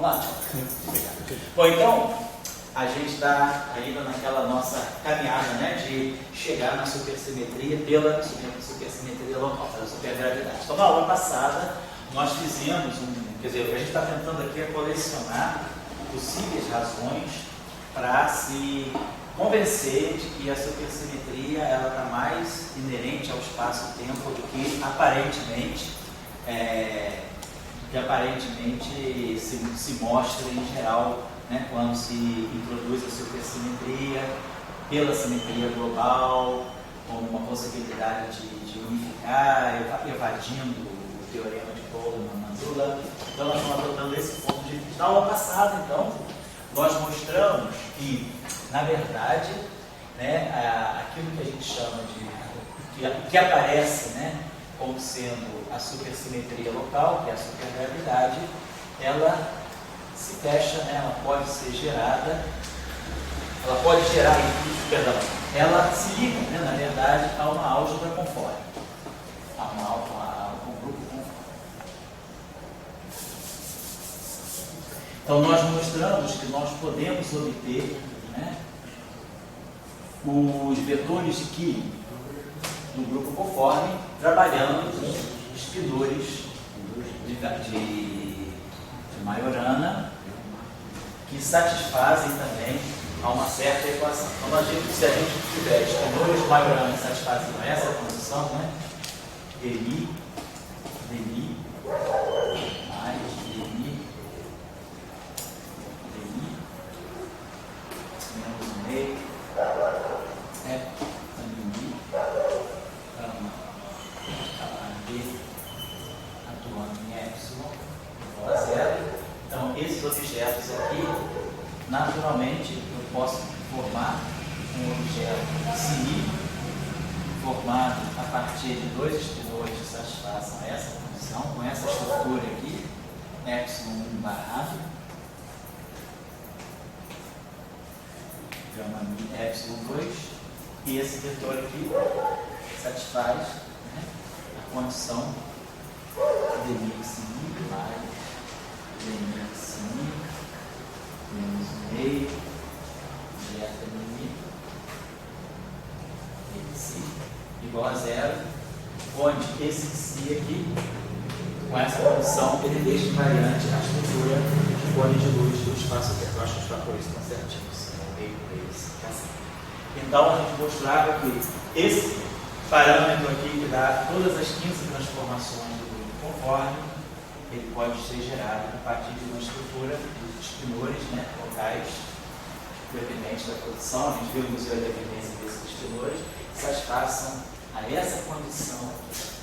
lá? Bom, então, a gente está ainda naquela nossa caminhada, né, de chegar na supersimetria pela supersimetria local, pela supergravidade. Então, na aula passada, nós fizemos quer dizer, o que a gente está tentando aqui é colecionar possíveis razões para se convencer de que a supersimetria ela está mais inerente ao espaço-tempo do que aparentemente se mostra em geral, né, quando se introduz a supersimetria pela simetria global, como uma possibilidade de unificar, evadindo o teorema de Coleman-Manzula. Então, nós estamos adotando esse ponto de vista. Na aula passada, então, nós mostramos que, na verdade, né, aquilo que a gente chama de que aparece, né, como sendo a supersimetria local, que é a supergravidade, ela se fecha, né, ela pode ser gerada, ela pode gerar, ela se liga, né, na verdade, a uma álgebra conforme, a um grupo conforme. Então, nós mostramos que nós podemos obter, né, os vetores de Killing do grupo conforme, trabalhando com espinores de Majorana, que satisfazem também a uma certa equação. Então, se a gente tiver espinores de Majorana que satisfazem essa condição, né, dmi mais dmi menos um meio atuando em epsilon igual a zero. Então, esses objetos aqui, naturalmente, eu posso formar um objeto cilíndrico formado a partir de dois espinores que satisfaçam essa condição, com essa estrutura aqui, epsilon 1 barrado, epsilon 2, e esse vetor aqui satisfaz, né, a condição de mix mais mix menos meio delta mi igual a zero, onde esse psi aqui, com essa condição, ele deixa invariante a estrutura de cone de luz do espaço-tempo. Eu acho que os fatores estão certinhos, meio por eles. Então, a gente mostrava que esse parâmetro aqui, que dá todas as 15 transformações do grupo conforme, ele pode ser gerado a partir de uma estrutura dos espinores, né, locais, dependentes da posição. A gente viu o museu da dependência desses espinores, que satisfaçam a essa condição aqui.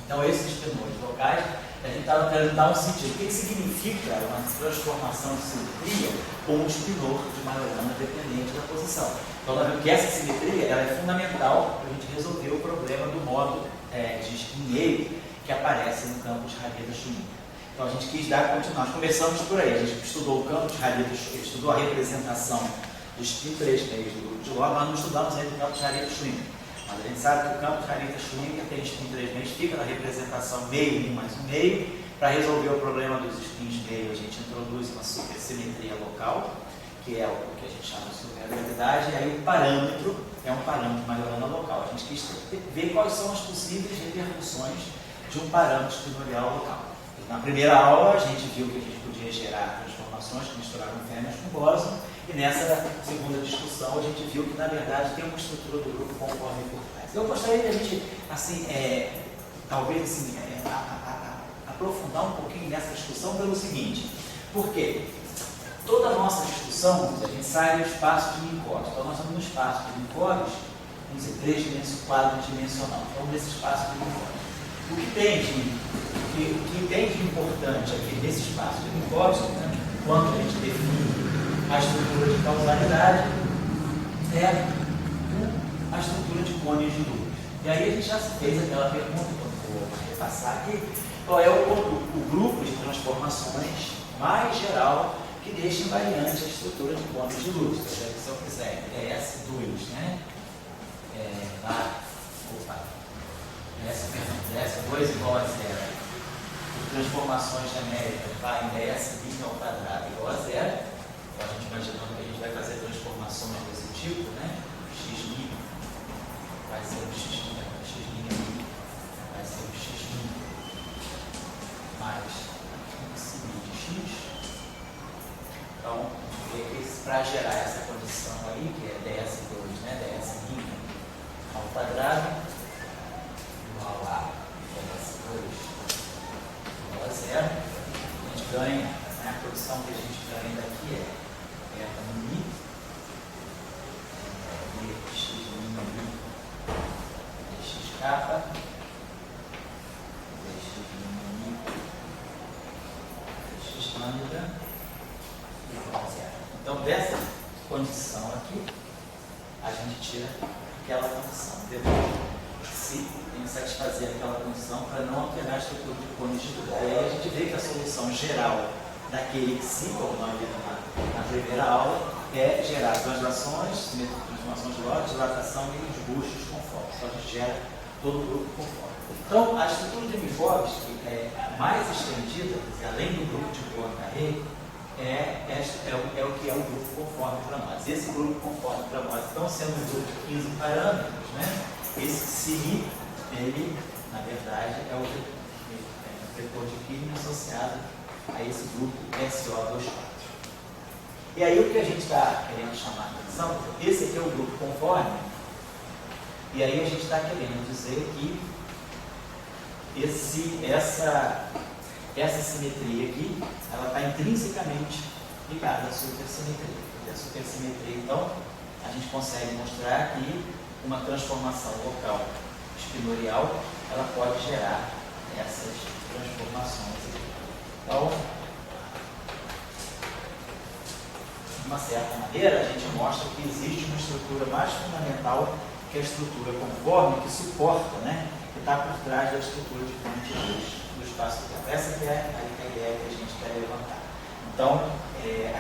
Então, esses espinores locais, a gente estava querendo dar um sentido. O que significa uma transformação de simetria com um espinor de Majorana dependente da posição? Então, nós vemos que essa simetria ela é fundamental para a gente resolver o problema do modo de spin-meio que aparece no campo de Hareda-Schrödinger. Então, a gente quis nós começamos por aí. A gente estudou o campo de Hareda-Schrödinger, estudou a representação do spin 3 meios do grupo de Lorentz, mas não estudamos ainda o campo de Hareda-Schrödinger. Mas a gente sabe que o campo de Hareda-Schrödinger tem spin 3 meios, fica na representação meio 1 mais 1 meio. Para resolver o problema dos spins meio, a gente introduz uma supersimetria local, que é o que a gente chama de supergravidade, e aí o parâmetro é um parâmetro Majorana local. A gente quis ver quais são as possíveis repercussões de um parâmetro espinorial local. Na primeira aula, a gente viu que a gente podia gerar transformações que misturavam fêmeas com bóson, e nessa segunda discussão, a gente viu que, na verdade, tem uma estrutura do grupo conforme por trás. Eu gostaria de a gente, assim, talvez, assim, aprofundar um pouquinho nessa discussão pelo seguinte, porque toda a nossa discussão, a gente sai do espaço de Minkowski. Então, nós estamos no espaço de Minkowski, vamos dizer, quadridimensional. Então, nesse espaço de Minkowski. O que tem de importante aqui nesse espaço de Minkowski, né, quando a gente define a estrutura de causalidade, é a estrutura de cones de luz. E aí a gente já fez aquela pergunta, que eu vou repassar aqui, qual é o grupo de transformações mais geral que deixa invariante a estrutura de cones de luz. Se eu quiser S2, né? S2 igual a zero. de transformações genéricas vai em ds' ao quadrado igual a zero. Então, a gente imaginando que a gente vai fazer transformações desse tipo, né? X' vai ser o x', vai ser o x' mais x de x. Então, para gerar essa condição aí, que é ds2, né? ds' ao quadrado igual a ds2 igual a zero, a gente ganha, né? A condição que a gente ganha daqui é mi x' dx kappa dx lambda igual a zero. Então, dessa condição aqui, a gente tira aquela condição. Depois, se tem que satisfazer aquela condição para não alterar a estrutura de cones de luz. E aí a gente vê que a solução geral daquele XI, como nós vimos na primeira aula, é gerar translações, transformações de Lorentz, dilatação e os bustos conforme. Então a gente gera todo o grupo conforme. Então, a estrutura de Minkowski é mais estendida, além do grupo de Poincaré, é o que é o grupo conforme para nós. Esse grupo conforme para nós, então, sendo um grupo de 15 parâmetros, né? Esse XI, ele, na verdade, é o vetor de Kirchner associado a esse grupo SO24. E aí o que a gente está querendo chamar a atenção, esse aqui é o grupo conforme, e aí a gente está querendo dizer que essa simetria aqui, ela está intrinsecamente ligada à supersimetria. E a supersimetria, então, a gente consegue mostrar que uma transformação local espinorial, ela pode gerar essas transformações aqui. Então, de uma certa maneira, a gente mostra que existe uma estrutura mais fundamental que a estrutura conforme, que suporta, né, que está por trás da estrutura de fonte do espaço-tempo. Essa que é a ideia que a gente quer levantar. Então,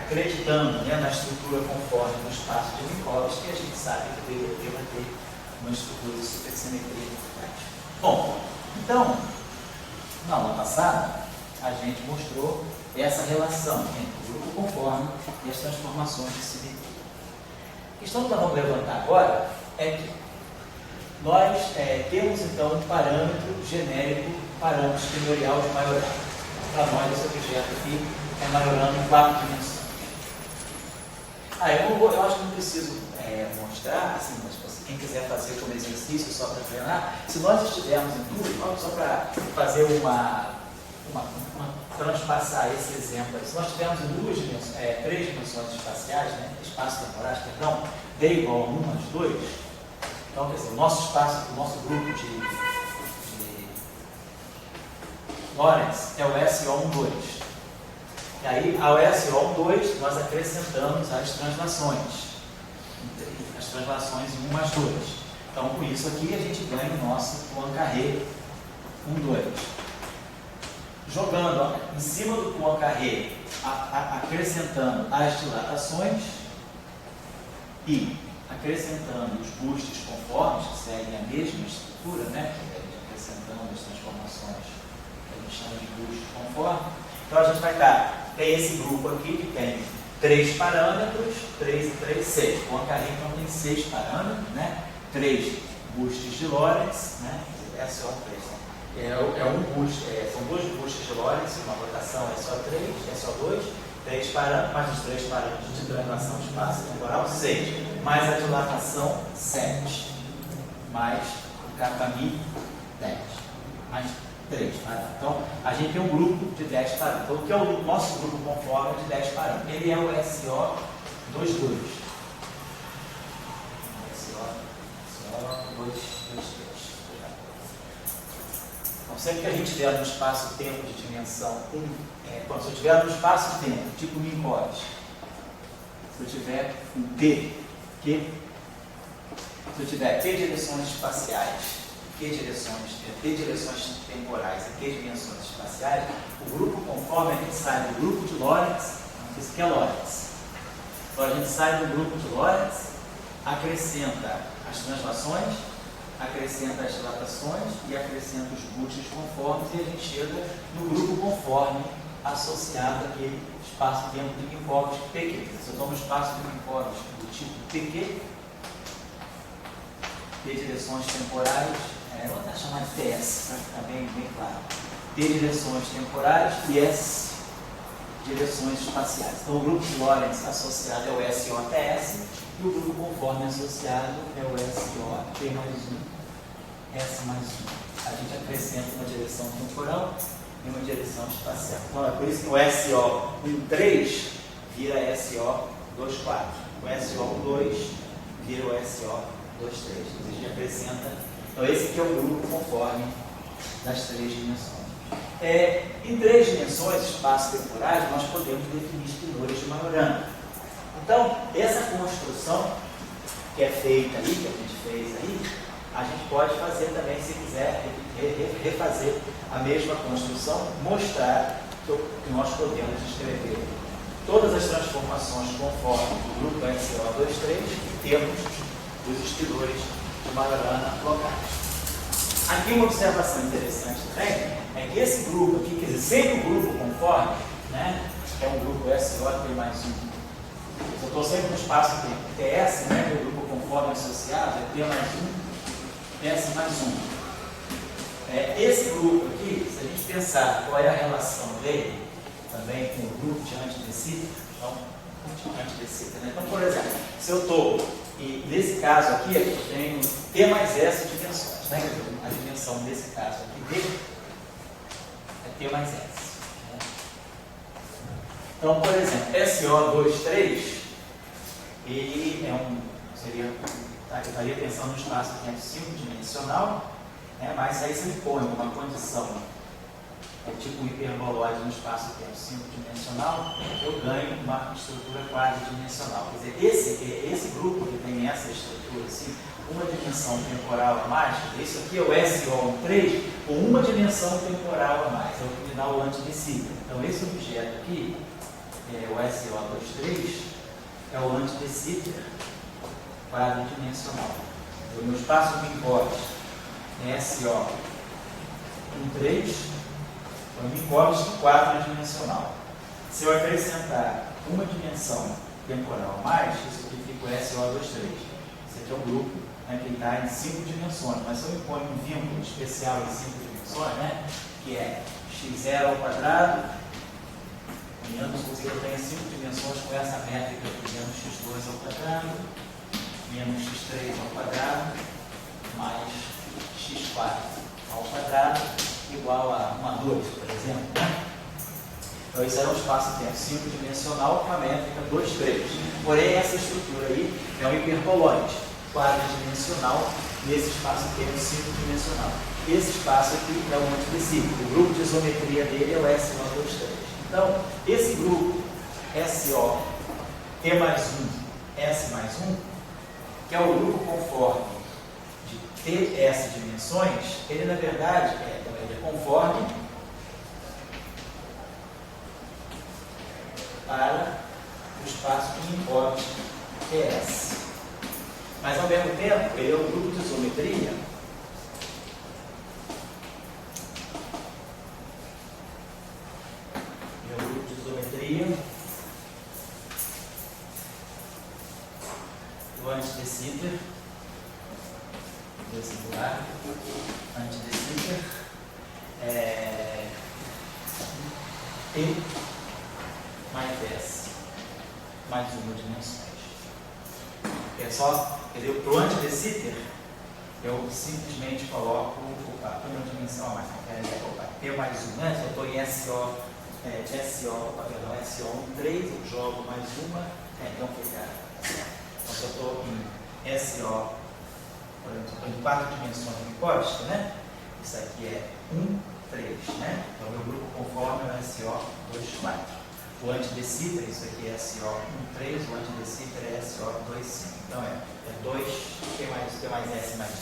acreditando, né, na estrutura conforme do espaço de Minkowski, a gente sabe que deveria ter uma estrutura de supersimetria por trás. Bom, então, na aula passada, a gente mostrou essa relação entre o grupo conforme e as transformações de simetria. A questão que nós vamos levantar agora é que nós temos, então, um parâmetro genérico, parâmetro espinorial de Majorana. Para nós, esse objeto aqui é Majorana em 4 dimensões. Eu acho que não preciso mostrar, assim, mas quem quiser fazer como exercício só para treinar, se nós estivermos em dúvida, só para fazer transpassar esse exemplo aí, se nós tivermos em 3 dimensões espaciais, né, espaço-temporais, perdão, D igual a 1 mais 2, então, quer dizer, o nosso espaço, o nosso grupo de Lorentz é o SO12. E aí, ao SO12, nós acrescentamos as translações em 1 mais 2. Então, com isso aqui, a gente ganha o nosso Poincaré 1,2. Jogando em cima do Poincaré, acrescentando as dilatações e acrescentando os bustos conformes, que seguem a mesma estrutura, né? Acrescentando as transformações que a gente chama de bustos conformes. Então a gente vai ter esse grupo aqui que tem 3 parâmetros, 3 e 3, 6. Poincaré então tem 6 parâmetros, né? 3 bustos de Lorentz, né? SO3. São 2 bustos de Lorentz, uma rotação SO3, SO2, 3 parâmetros, mais os 3 parâmetros de translação espaço-temporal, 6, mais a dilatação, 7, mais o kappa-mi, 10, mais 3 parâmetros. Então, a gente tem um grupo de 10 parâmetros. Então, o que é o nosso grupo conforme de 10 parâmetros? Ele é o SO22. SO223. Então, sempre que a gente tiver no espaço-tempo de dimensão 1, quando eu tiver no espaço-tempo, tipo Minkowski, se eu tiver um T, se eu tiver T direções espaciais, T direções temporais e T dimensões espaciais, o grupo conforme a gente sai do grupo de Lorentz, isso aqui é Lorentz. Então a gente sai do grupo de Lorentz, acrescenta as translações, acrescenta as dilatações e acrescenta os boosts conformes e a gente chega no grupo conforme associado àquele espaço-tempo de Minkowski PQ. Se eu tomo espaço de Minkowski do tipo PQ, T direções temporais, vou até chamar de TS, para ficar bem claro. T direções temporais e S direções espaciais. Então o grupo de Lorentz associado é o SOTS e o grupo conforme associado é o SOT mais 1, S mais 1. A gente acrescenta uma direção temporal e uma direção espacial. Então é por isso que o SO13 vira SO24. O SO12 vira o SO23. A gente acrescenta. Então esse aqui é o grupo conforme das três dimensões. Em três dimensões espaço-temporais, nós podemos definir espinores de Majorana. Então, essa construção que é feita aí, que a gente fez aí, a gente pode fazer também, se quiser, refazer a mesma construção, mostrar que nós podemos escrever todas as transformações conforme o grupo SO23 em termos dos espinores de Majorana locais. Aqui uma observação interessante também é que esse grupo aqui, quer dizer, sempre o grupo conforme, né, que é um grupo SOT mais 1. Eu estou sempre no espaço aqui, TS, né, que é o grupo conforme associado, é T mais 1, TS mais 1. Esse grupo aqui, se a gente pensar qual é a relação dele também com o grupo de antidecíclico, né? Então, por exemplo, se eu estou, e nesse caso aqui, eu tenho T mais S dimensões, né? A dimensão nesse caso aqui dele é T mais S. Né? Então, por exemplo, SO23, ele eu estaria pensando no espaço-tempo 5-dimensional, né? Mas aí se ele põe uma condição tipo hiperboloide no espaço-tempo 5-dimensional, eu ganho uma estrutura quadridimensional. Quer dizer, esse grupo que tem essa estrutura, assim, uma dimensão temporal a mais, isso aqui é o SO13, com uma dimensão temporal a mais, é o que me dá o antidecíclico. Então, esse objeto aqui, o SO23, é o antidecíclico quadridimensional. O meu espaço Minkowski é SO13, é um Minkowski quadridimensional. Se eu acrescentar uma dimensão temporal a mais, isso aqui fica o SO23. Esse aqui é um grupo, né, que está em 5 dimensões, mas se eu imponho um vínculo especial em 5 dimensões, né, que é x0 ao quadrado, menos, porque eu tenho 5 dimensões com essa métrica aqui, menos x2 ao quadrado, menos x3 ao quadrado, mais x4 ao quadrado, igual a 1 a 2, por exemplo. Né? Então, isso era um espaço-tempo 5-dimensional com a métrica 2, 3. Porém, essa estrutura aí é um hiperboloide quadridimensional nesse espaço-tempo 5-dimensional. Esse espaço aqui é o antidecíclico. O grupo de isometria dele é o SO23. Então, esse grupo SO, T mais 1, S mais 1, que é o grupo conforme de TS dimensões, ele na verdade é conforme para o espaço de Minkowski TS. Mas ao mesmo tempo, ele é um grupo de isometria do antidecíclico, antidecíclico, T mais S, mais uma dimensões. É só, para o antidecíclico, eu simplesmente coloco uma dimensão a mais. T mais 1, né? Se eu estou em SO13, eu jogo mais uma, então fica. Então, se eu estou em SO, por exemplo, estou em 4 dimensões de Minkowski, né? Isso aqui é 1, 3, né? Então, o meu grupo conforme é o SO24. O antidecíclico, isso aqui é SO13, o antidecíclico é SO25. Então, é 2, T mais S mais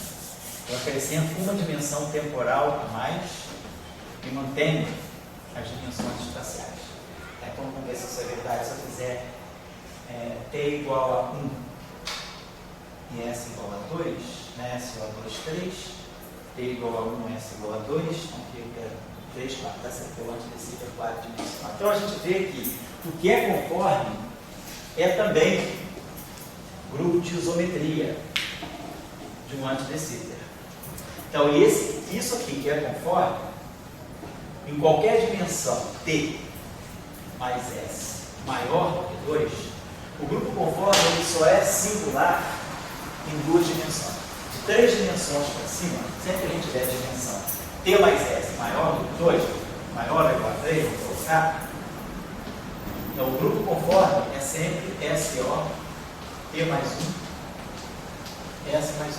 1. Eu acrescento uma dimensão temporal a mais e mantenho as dimensões espaciais. Então, vamos ver se isso é verdade. Se eu fizer T igual a 1 e S igual a 2, né? SO2, 3, T igual a 1, S igual a 2, então aqui eu quero 3, 4, tá certo? O antidecido é 4 dimensional. Então a gente vê que o que é conforme é também grupo de isometria de um antidecider. Então isso aqui que é conforme, em qualquer dimensão T mais S maior do que 2, o grupo conforme ele só é singular em duas dimensões. De 3 dimensões para cima, sempre que a gente tiver dimensão T mais S maior do que 2, maior ou igual a 3, vamos colocar. Então o grupo conforme é sempre SO, T mais 1, S mais 1.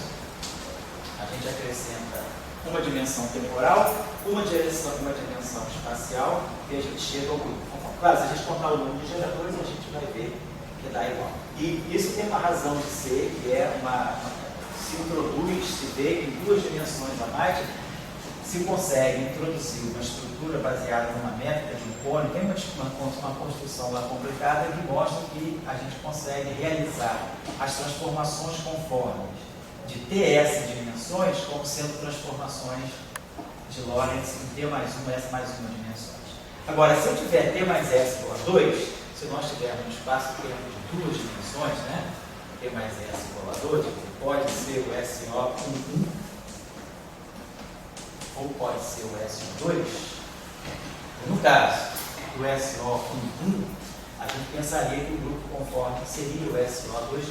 A gente acrescenta uma dimensão temporal, uma dimensão espacial, e a gente chega ao grupo conforme. Claro, se a gente contar o número de geradores, a gente vai ver que dá igual. E isso tem uma razão de ser, que é se introduz, se vê que em duas dimensões a mais, se consegue introduzir uma estrutura baseada numa métrica de um cone, tem uma construção lá complicada que mostra que a gente consegue realizar as transformações conformes de TS dimensões como sendo transformações de Lorentz em T mais 1, S mais 1 dimensões. Agora, se eu tiver T mais S igual a 2, se nós tivermos um espaço em termos de duas dimensões, né? T mais S igual a 2, pode ser o SO com 1, ou pode ser o SO2. No caso do SO com 1, a gente pensaria que o grupo conforme seria o SO2, 2.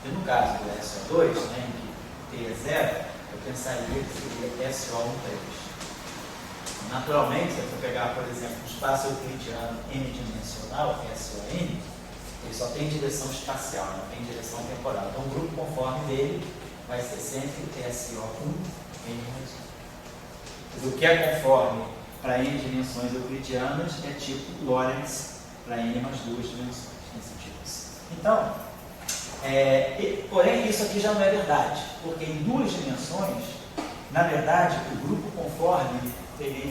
E no caso do SO2, né, em que T é 0, eu pensaria que seria SO1, 3. Naturalmente, se eu pegar, por exemplo, um espaço euclidiano n-dimensional, SON, ele só tem direção espacial, não tem direção temporal. Então, o grupo conforme dele vai ser sempre SO1, n mais 1. O que é conforme para n dimensões euclidianas é tipo Lorentz para n mais 2 dimensões, nesse tipo assim. Então, porém, isso aqui já não é verdade, porque em duas dimensões, na verdade, o grupo conforme ele é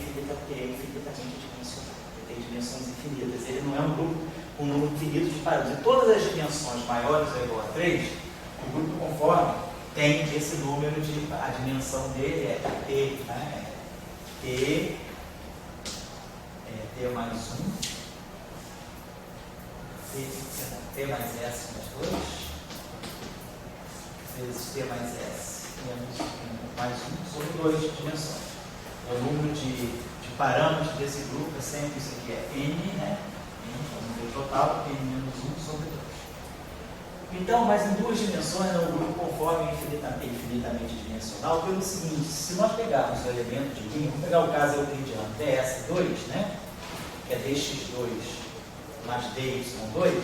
infinitamente dimensional, ele tem dimensões infinitas, ele não é um grupo com um número infinito de parâmetros. Em todas as dimensões maiores ou igual a 3, o grupo conforme tem esse número a dimensão dele é T, né? T mais 1, T mais S mais 2, vezes T mais S menos mais 1 sobre 2 dimensões. O número de parâmetros desse grupo é sempre isso aqui, é N, né? N é o número total, N menos 1 sobre 2. Então, mas em duas dimensões, o grupo conforme é infinitamente dimensional pelo seguinte: se nós pegarmos o elemento de linha, vamos pegar o caso euclidiano DS2, né? Que é dx2 mais dy2,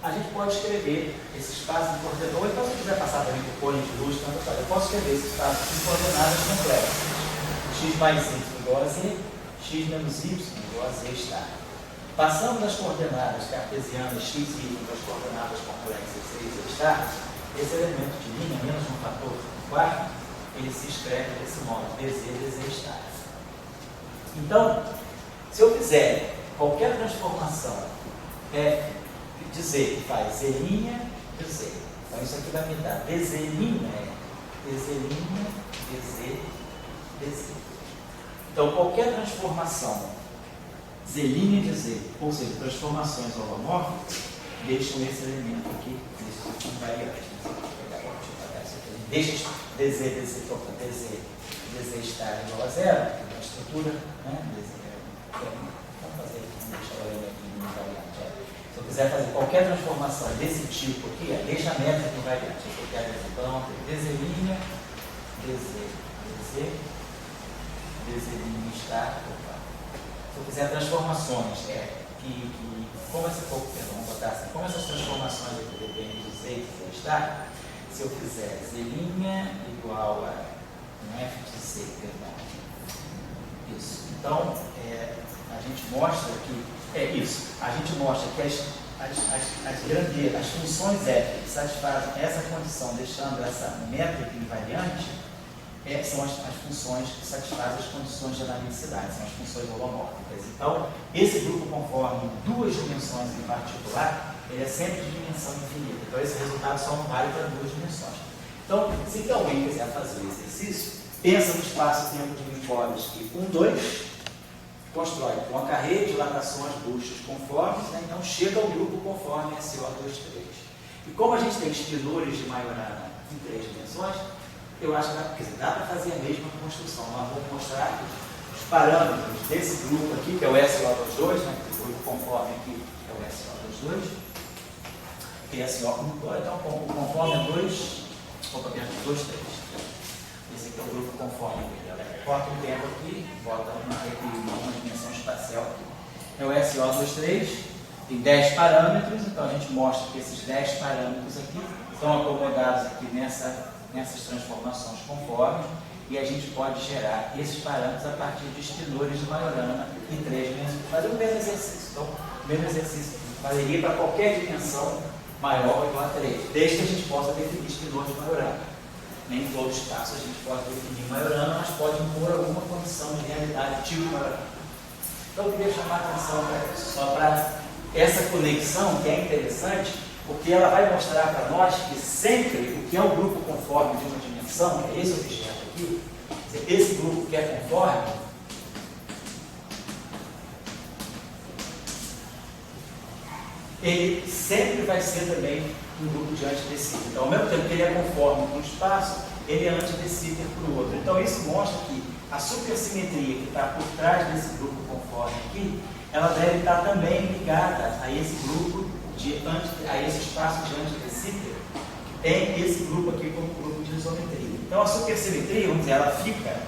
a gente pode escrever esse espaço em coordenadas, ou então se quiser passar também por cone de luz, eu posso escrever esse espaço em coordenadas complexas. X mais y igual a z, x menos y igual a z estar. Passando das coordenadas cartesianas x e y para as coordenadas complexas z e z estar, esse elemento de linha, menos um fator quarto, ele se escreve desse modo, dz, dz estar. Então, se eu fizer qualquer transformação, dizer que faz z', dz. Então isso aqui vai me dar dz', dz, dz. Então qualquer transformação z' dz, ou seja, transformações holomórficas, deixam esse elemento aqui, esse invariante. Deixa dz estar igual a zero, a estrutura, né? Vamos fazer aqui, deixa eu olhar aqui no invariante. Se eu quiser fazer qualquer transformação desse tipo aqui, deixa a métrica invariante. Eu quero então dz', dz' estar. Se eu fizer transformações, como essas transformações aqui dependem de z e z estar, se eu fizer z' igual a um f de c, isso. Então, a gente mostra que a gente mostra que as funções f que satisfazem essa condição, deixando essa métrica invariante, são as funções que satisfazem as condições de analiticidade, são as funções holomórficas. Então, esse grupo conforme em duas dimensões em particular, ele é sempre de dimensão infinita. Então, esse resultado só não vale para duas dimensões. Então, se alguém quiser fazer o exercício, pensa no espaço-tempo de Minkowski aqui, 1, 2, constrói uma carreira de dilatações buchas conformes, né? Então chega ao grupo conforme SO2, 3. E como a gente tem espinores de Majorana em 3 dimensões, eu acho que dá para fazer a mesma construção. Nós vamos mostrar aqui os parâmetros desse grupo aqui, que é o SO22, né? O grupo conforme aqui é o SO22, que é SO1, então o conforme é 2, 2, 3. Esse aqui é o grupo conforme aqui. Bota um tempo aqui, bota uma dimensão espacial aqui. É o SO23, tem 10 parâmetros, então a gente mostra que esses 10 parâmetros aqui estão acomodados aqui nessas transformações conformes, e a gente pode gerar esses parâmetros a partir de espinores de Majorana em 3 dimensões. Fazer o mesmo exercício. Então, o mesmo exercício valeria para qualquer dimensão maior ou igual a 3, desde que a gente possa definir espinores de Majorana. Nem em todo espaço a gente pode definir Majorana, mas pode impor alguma condição de realidade tipo Majorana. Então eu queria chamar a atenção para isso, só para essa conexão que é interessante, porque ela vai mostrar para nós que sempre o que é o grupo conforme de uma dimensão, é esse objeto aqui, esse grupo que é conforme, ele sempre vai ser também um grupo de antidecível. Então, ao mesmo tempo que ele é conforme com o espaço, ele é antidecível para o outro. Então, isso mostra que a supersimetria que está por trás desse grupo conforme aqui, ela deve estar também ligada a esse grupo, a esse espaço de antidecível, que tem esse grupo aqui como grupo de isometria. Então, a supersimetria, vamos dizer, ela fica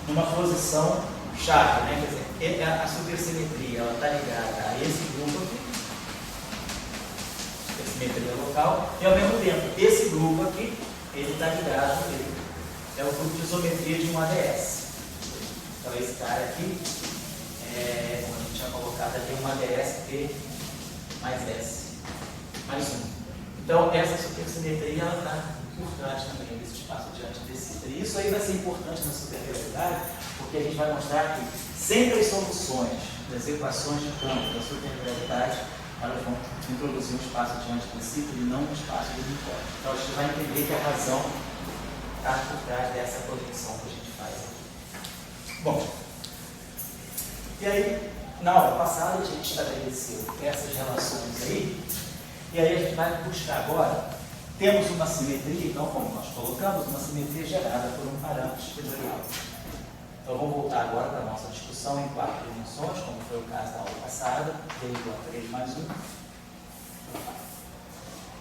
numa posição chave, né? Quer dizer, a supersimetria ela está ligada a esse grupo aqui, simetria local, e ao mesmo tempo, esse grupo aqui, ele está ligado, ele é o grupo de isometria de um ADS. Então esse cara aqui, como a gente tinha colocado aqui, um ADS P mais S, mais 1. Então essa supersimetria, ela está por trás também desse espaço de antidecível. E isso aí vai ser importante na supergravidade, porque a gente vai mostrar que sempre as soluções das equações de campo da supergravidade, elas vão introduzir um espaço de antidecível e não um espaço de Minkowski. Então a gente vai entender que a razão está por trás dessa conexão que a gente faz aqui. Bom, e aí, na aula passada a gente estabeleceu essas relações aí, e aí a gente vai buscar agora, temos uma simetria, então como nós colocamos, uma simetria gerada por um parâmetro espinorial. Então vamos voltar agora para a nossa discussão em 4 dimensões, como foi o caso da aula passada, D igual a 3 mais 1.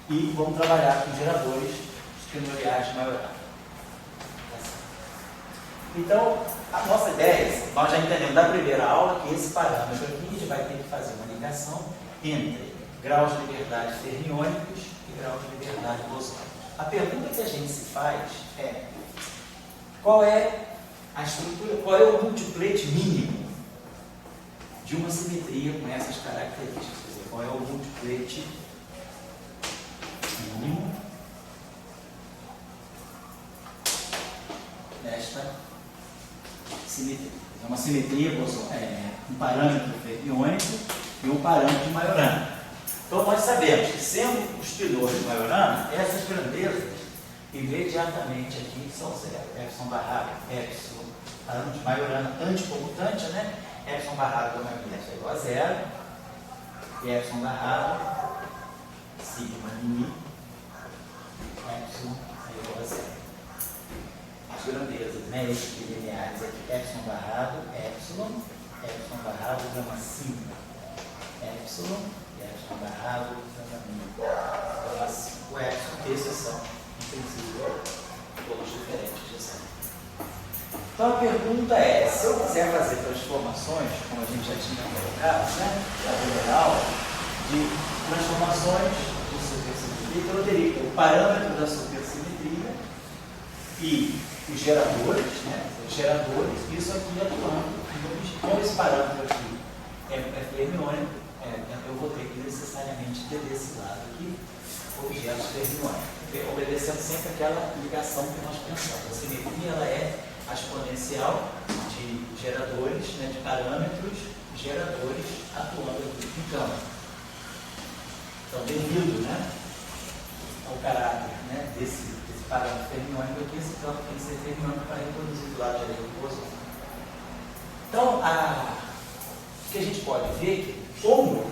E vamos trabalhar com geradores espinoriais de Majorana. Então, a nossa ideia, nós já entendemos da primeira aula que esse parâmetro aqui a gente vai ter que fazer uma ligação entre graus de liberdade fermiônicos e graus de liberdade bosônicos. A pergunta que a gente se faz é: qual é a estrutura, qual é o multiplete mínimo de uma simetria com essas características? Quer dizer, qual é o multiplete mínimo desta simetria? É uma simetria, um parâmetro fermiônico e um parâmetro de Majorana. Então nós sabemos que, sendo os pilores de Majorana, essas grandezas imediatamente aqui são zero. Epsilon barrado, epsilon, parâmetro de Majorana anticomutante, né? Epsilon barrado da maioria é igual a zero, e epsilon barrado, sigma mini, epsilon é igual a zero. As grandezas, né? Esses lineares aqui, epsilon barrado, epsilon barrado, gama sigma, epsilon, e epsilon barrado, gama mini. Então, o epsilon, esses são, em princípio, todos diferentes de zero. Então a pergunta é, se eu quiser fazer transformações, como a gente já tinha colocado, né, na primeira aula, de transformações de supersimetria, então eu teria o parâmetro da supersimetria e os geradores, né, isso aqui atuando, como esse parâmetro aqui é fermiônico, eu vou ter que necessariamente ter desse lado aqui objetos fermiônicos, obedecendo sempre aquela ligação que nós pensamos. A simetria ela é a exponencial de geradores, né, de parâmetros, geradores atuando aqui em campo. Então, devido, né, ao caráter, né, desse parâmetro fermiônico aqui, esse campo tem que ser fermiônico para reproduzir do lado direito do bosão. Então, o que a gente pode ver é que, como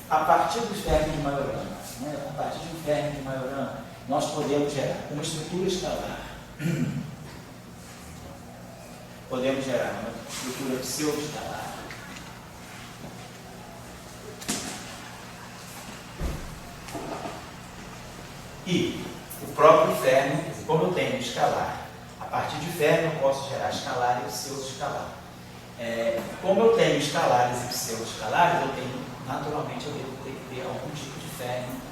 a partir dos ferros de Majorana, né, a partir de um ferro de Majorana, nós podemos gerar uma estrutura escalar, podemos gerar uma estrutura pseudo-escalar, e o próprio ferro, como eu tenho escalar, a partir de ferro eu posso gerar escalar e pseudo-escalar. Como eu tenho escalares e pseudo-escalares, eu tenho, naturalmente, eu devo ter que ter algum tipo de ferro.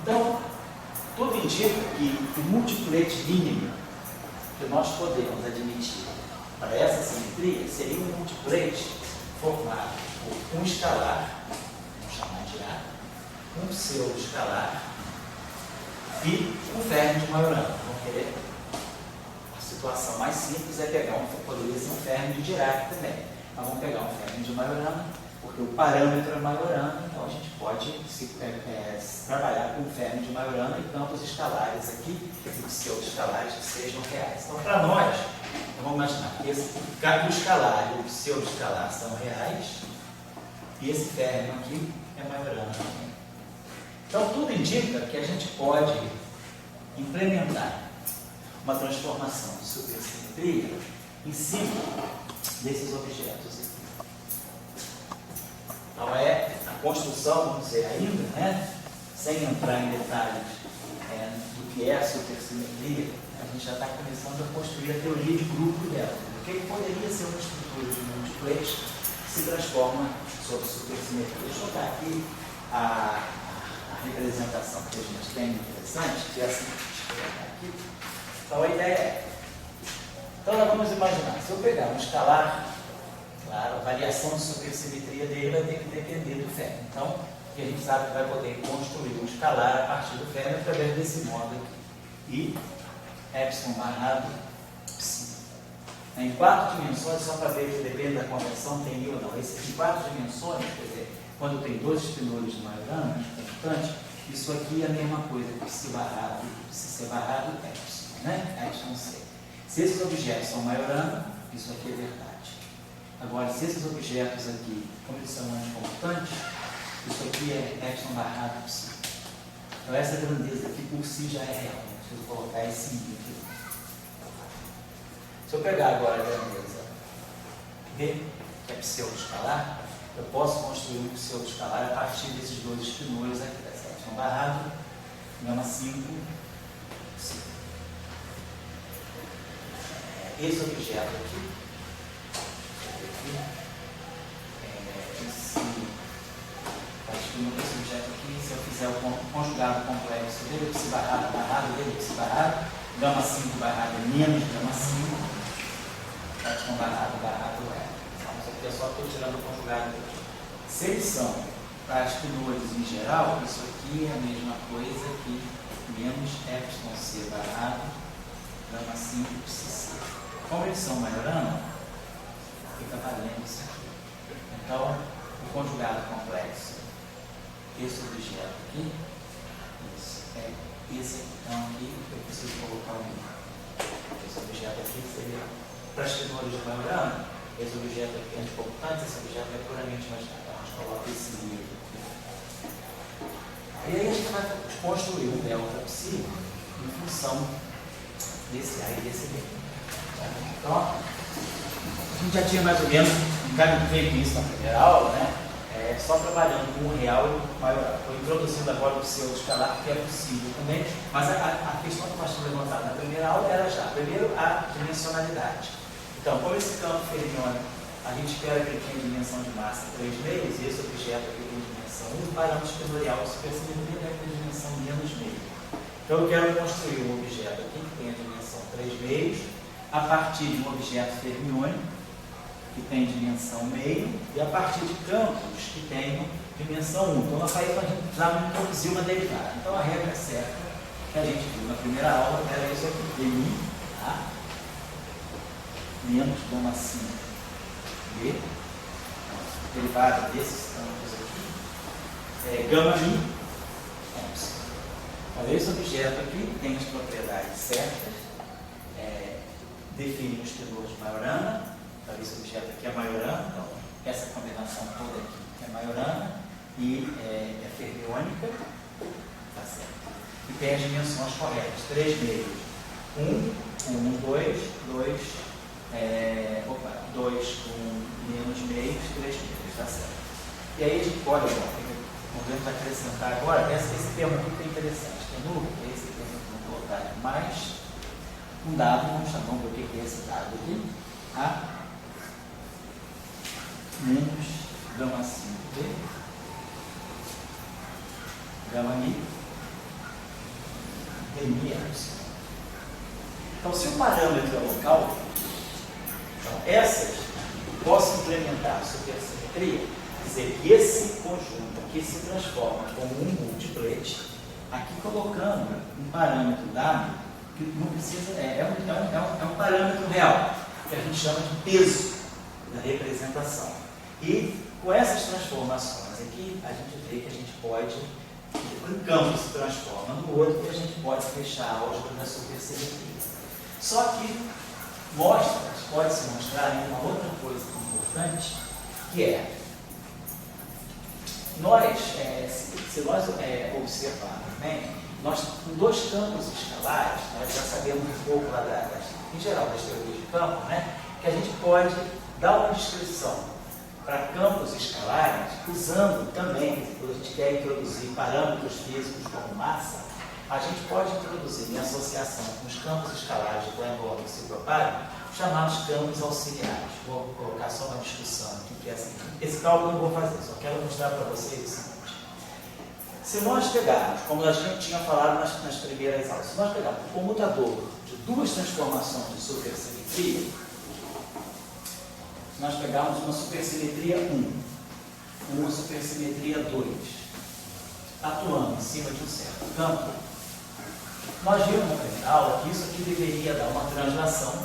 Então, tudo indica que o múltiplo mínimo que nós podemos admitir para essa simetria seria um múltiplo formado por um escalar, vamos chamar de A, um pseudo-escalar e um ferro de Majorana. A situação mais simples é pegar poderia ser um ferro de Dirac também. Mas vamos pegar um ferro de Majorana, porque o parâmetro é Majorana, então a gente pode trabalhar com o ferro de Majorana e campos escalares aqui, e pseudo-escalares que sejam reais. Então, para nós, vamos imaginar que o escalar e o pseudo-escalar são reais, e esse ferro aqui é Majorana também. Então, tudo indica que a gente pode implementar uma transformação de supersimetria em cima desses objetos aqui. Então, a construção, vamos dizer, ainda, né, sem entrar em detalhes do que é a supersimetria, a gente já está começando a construir a teoria de grupo dela. O que poderia ser uma estrutura de múltiplos que se transforma sob supersimetria. Deixa eu botar aqui a representação que a gente tem interessante, que é assim, deixa eu botar aqui. Então a ideia é, então nós vamos imaginar, se eu pegar um escalar, claro, a variação de supersimetria dele vai ter que depender do ferro. Então, a gente sabe que vai poder construir um escalar a partir do ferro através desse modo aqui. E epsilon barrado psi. Em 4 dimensões, só para ver que depende da conversão, tem ou não. Esse aqui, 4 dimensões, quer dizer, quando tem 2 espinores de Majorana, constante, isso aqui é a mesma coisa que psi barrado, psi c barrado epsilon, né? Epsilon c. Se esses objetos são Majorana, isso aqui é verdade. Agora, se esses objetos aqui, como eles são anticonstantes, isso aqui é epsilon barrado psi. Então, essa grandeza aqui por si já é real. Eu preciso colocar esse i aqui. Se eu pegar agora a grandeza B, que é pseudo-escalar, eu posso construir um pseudo-escalar a partir desses 2 espinores aqui, dessa epsilon barrado, gama 5, psi. Esse objeto aqui, esse objeto aqui, se eu fizer o conjugado complexo dele, psi barrado, dele, psi barrado, gama 5 barrado menos gama 5, epsilon barrado é. Então, isso aqui é só estou tirando o conjugado aqui. Se eles são para espinores em geral, isso aqui é a mesma coisa que menos epsilon c barrado, gama 5 psi c. Como eles são Majorana, fica valendo isso aqui. Então, o conjugado complexo, esse objeto aqui, esse então aqui, eu preciso colocar um. Esse objeto aqui seria para espinores de Majorana, esse objeto aqui é anticonstante, esse objeto é puramente imaginário. Então, a gente coloca esse i aqui. E aí a gente vai construir um delta psi em função desse A e desse B. Então, a gente já tinha mais ou menos feito isso na primeira aula, né? Só trabalhando com o real e o maioral. Estou introduzindo agora o pseudo-escalar, que é possível também, mas a questão que nós tínhamos levantado na primeira aula era já, primeiro, a dimensionalidade. Então, como esse campo fermiônico, a gente espera que ele tenha dimensão de massa 3 meios, e esse objeto aqui tem dimensão 1, o parâmetro espinorial de supersimetria deve ter dimensão menos meio. Então, eu quero construir um objeto aqui que tenha dimensão 3 meios, a partir de um objeto fermiônico, que tem dimensão meio, e a partir de campos que tenham dimensão 1. Então, nós precisamos introduzir uma derivada. Então, a regra certa que a gente viu na primeira aula era isso aqui, DI, tá? Menos gama 5 B, derivada desses campos aqui, gama I, epsilon. Olha, esse objeto aqui tem as propriedades certas, define o espinor de Majorana. Então, esse objeto aqui é Majorana, então essa combinação toda aqui é Majorana e é fermiônica, tá certo? E tem as dimensões corretas, 3 meios, 1, 2 com menos meios, 3 meios, tá certo? E aí a gente pode, vamos acrescentar agora, esse termo aqui é interessante, que é nulo, esse termo que eu vou colocar mais um dado, vamos ver o que é esse dado aqui, A menos gama 5B, gama mi, dmi epsilon. Então, se o parâmetro é local, então essas posso implementar a supersimetria, dizer que esse conjunto aqui se transforma como um multiplet, aqui colocando um parâmetro dado, que não precisa, é um parâmetro real, que a gente chama de peso da representação. E com essas transformações aqui, a gente vê que a gente pode, um campo se transforma no outro, e a gente pode fechar a álgebra da supersimetria. Só que pode-se mostrar uma outra coisa importante, que é, se nós observarmos bem, nós, com 2 campos escalares, nós já sabemos um pouco lá em geral das teorias de campo, que a gente pode dar uma descrição para campos escalares, usando também, quando a gente quer introduzir parâmetros físicos como massa, a gente pode introduzir em associação com os campos escalares de Glenn-Gordon e Cipropari, chamados campos auxiliares. Vou colocar só uma discussão aqui, que é assim. Esse cálculo eu não vou fazer, só quero mostrar para vocês o seguinte. Se nós pegarmos, como a gente tinha falado nas primeiras aulas, se nós pegarmos um comutador de 2 transformações de supersimetria, nós pegarmos uma supersimetria 1, uma supersimetria 2, atuando em cima de um certo campo, nós vimos na primeira aula que isso aqui deveria dar uma translação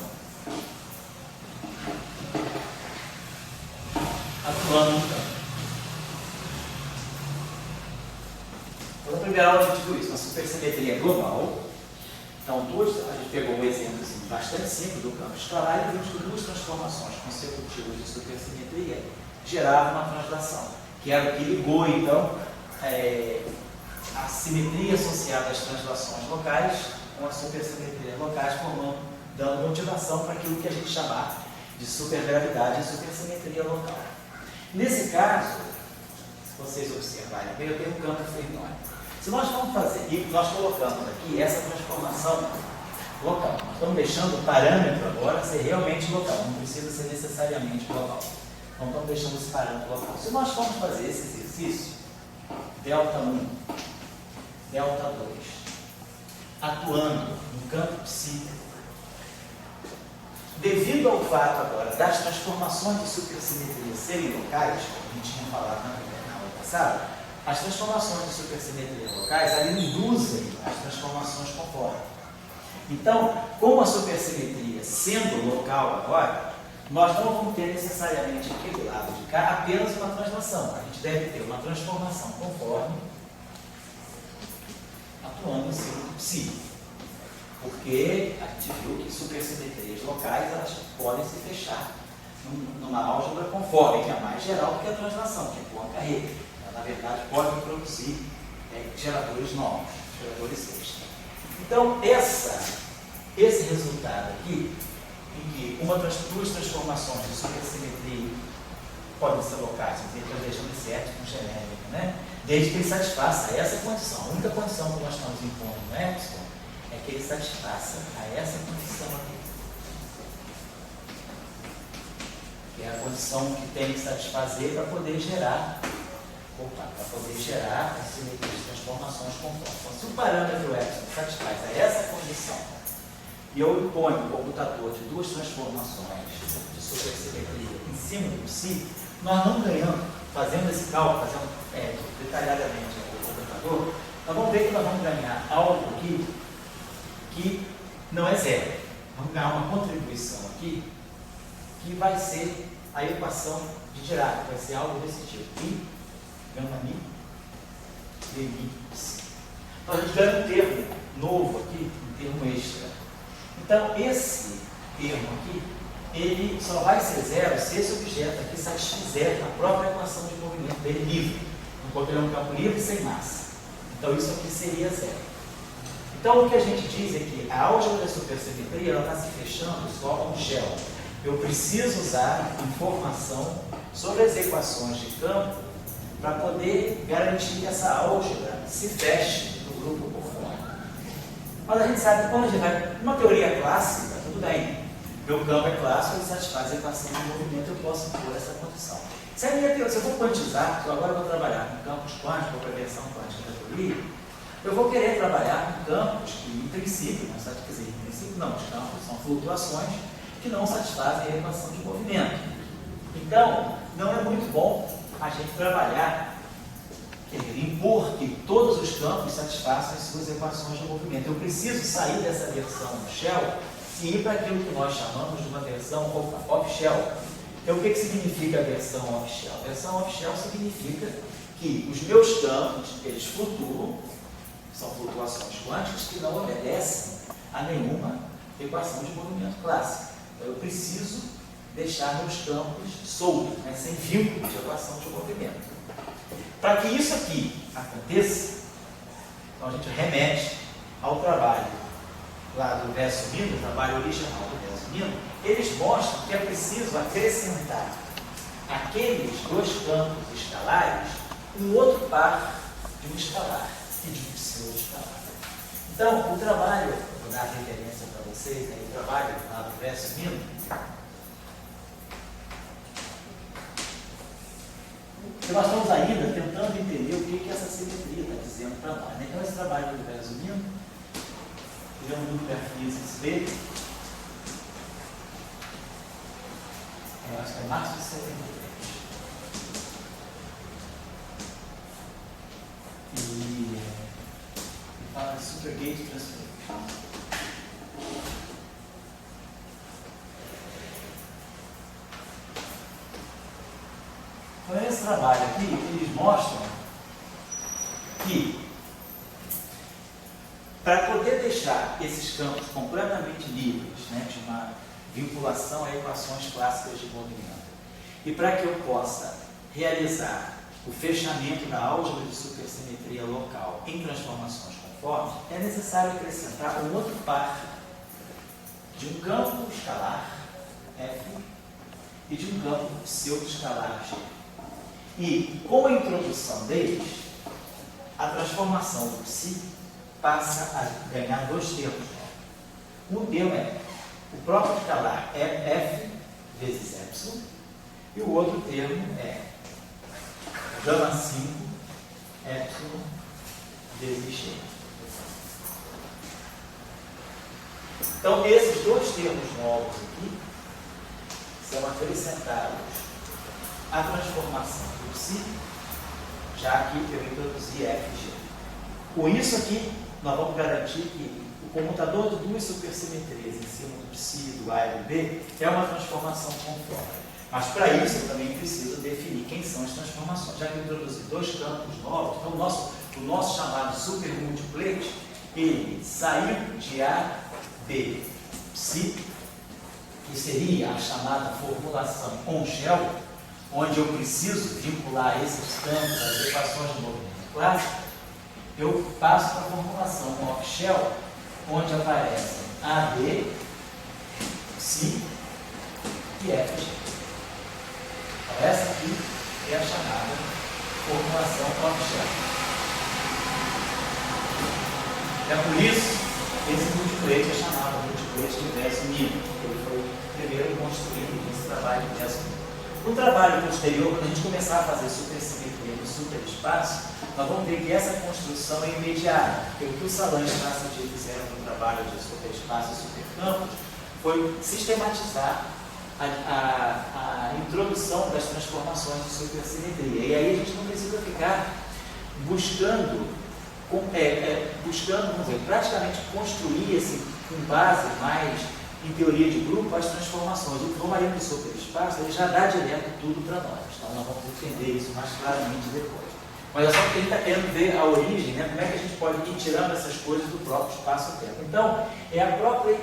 atuando no campo. Então, na primeira aula a gente viu isso, uma supersimetria global. Então, a gente pegou um exemplo assim, bastante simples do campo escalar e vimos que 2 transformações consecutivas de supersimetria geravam uma translação, que era o que ligou, então, a simetria associada às translações locais com as supersimetrias locais, dando motivação para aquilo que a gente chamar de supergravidade e supersimetria local. Nesse caso, se vocês observarem bem, eu tenho um campo fermiônico. Se nós vamos fazer, e nós colocamos aqui essa transformação local, nós estamos deixando o parâmetro agora ser realmente local, não precisa ser necessariamente global. Então, estamos deixando esse parâmetro local. Se nós formos fazer esse exercício, Δ1, Δ2, atuando no campo psíquico, devido ao fato agora das transformações de supersimetria serem locais, como a gente tinha falado na aula passada, as transformações de supersimetria locais ali induzem as transformações conforme. Então, como a supersimetria sendo local agora, nós não vamos ter necessariamente aqui do lado de cá apenas uma translação. A gente deve ter uma transformação conforme atuando em cima do psi. Porque a gente viu que supersimetrias locais elas podem se fechar numa álgebra conforme, que é mais geral do que a translação, que é Poincare. Na verdade, pode produzir geradores novos, geradores extras. Então, esse resultado aqui, em que 2 transformações de supersimetria podem ser locais, então deixando esse épsilon genérico, desde que ele satisfaça essa condição. A única condição que nós estamos impondo no épsilon é que ele satisfaça a essa condição aqui. Que é a condição que tem que satisfazer para poder gerar as simetrias de transformações conformes. Então, se o parâmetro epsilon satisfaz a essa condição e eu imponho um computador de 2 transformações de supersimetria em cima do psi, nós não ganhamos, fazendo esse cálculo, detalhadamente o computador, nós vamos ver que nós vamos ganhar algo aqui que não é zero. Vamos ganhar uma contribuição aqui que vai ser a equação de Dirac, vai ser algo desse tipo. I, gama mi, dmi, psi. Então a gente ganha um termo novo aqui, um termo extra. Então esse termo aqui, ele só vai ser zero se esse objeto aqui satisfizer a própria equação de movimento dele livre, enquanto ele é um campo livre sem massa. Então isso aqui seria zero. Então o que a gente diz é que a álgebra da supersimetria está se fechando só com um shell. Eu preciso usar informação sobre as equações de campo para poder garantir que essa álgebra se feche no grupo por fora. Mas a gente sabe que quando a gente vai numa teoria clássica, tudo bem. Meu campo é clássico, ele satisfaz a equação de movimento, eu posso pôr essa condição. Se eu vou quantizar, então agora eu vou trabalhar com campos quânticos, ou prevenção quântica da teoria, eu vou querer trabalhar com campos que, em princípio, não sabe dizer, em princípio não, os campos são flutuações que não satisfazem a equação de movimento. Então, não é muito bom a gente trabalhar, impor que todos os campos satisfaçam as suas equações de movimento. Eu preciso sair dessa versão shell e ir para aquilo que nós chamamos de uma versão off-shell. Então, o que significa a versão off-shell? A versão off-shell significa que os meus campos, eles flutuam, são flutuações quânticas que não obedecem a nenhuma equação de movimento clássica. Então, eu preciso deixar meus campos soltos, né, sem vínculo de equação de movimento. Para que isso aqui aconteça, então a gente remete ao trabalho lá do verso mino, o trabalho original do verso mino, eles mostram que é preciso acrescentar aqueles dois campos escalares um outro par de um escalar e de um pseudo-escalar. Então, o trabalho, eu vou dar a referência para vocês, né, o trabalho lá do verso mino, nós estamos ainda tentando entender o que essa simetria está dizendo para nós. Então, esse trabalho do verso mino, ele é um núcleo físico B. Eu acho que é março de 73. E fala de Supergate Transformation. Então, esse trabalho aqui, eles mostram que para poder deixar esses campos completamente livres, né, de uma vinculação a equações clássicas de movimento, e para que eu possa realizar o fechamento da álgebra de supersimetria local em transformações conformes, é necessário acrescentar um outro par de um campo escalar F e de um campo pseudo-escalar G. E com a introdução deles, a transformação do psi passa a ganhar dois termos. Um termo é o próprio escalar é F vezes epsilon, e o outro termo é gama 5 epsilon vezes G. Então, esses dois termos novos aqui são acrescentados à transformação do psi, já que eu introduzi FG. Com isso aqui, nós vamos garantir que o comutador de duas supersimetrias em cima do psi, do A e do B é uma transformação conforme. Mas para isso eu também preciso definir quem são as transformações. Já que eu introduzi dois campos novos, então o nosso chamado supermultiplete, ele saiu de A, B, psi, que seria a chamada formulação on-shell, onde eu preciso vincular esses campos às equações de movimento clássico. Eu passo para a formulação off-shell, onde aparecem AB, psi e FG. Então, essa aqui é a chamada formulação off-shell. É por isso que esse multiplete é chamado multiplete de verso mínimo, porque ele foi primeiro construído nesse trabalho de verso mínimo. No trabalho posterior, quando a gente começar a fazer supersimetria no superespaço, nós vamos ver que essa construção é imediata, porque o que o Salange e o Nassadir fizeram no trabalho de superespaço e supercampos foi sistematizar a introdução das transformações de supersimetria. E aí a gente não precisa ficar buscando, vamos dizer, praticamente construir com base mais em teoria de grupo as transformações. O Romarinho do superespaço ele já dá direto tudo para nós. Então nós vamos entender isso mais claramente depois. Mas é só que ele está querendo ver a origem, né? Como é que a gente pode ir tirando essas coisas do próprio espaço-tempo. Então, é a própria,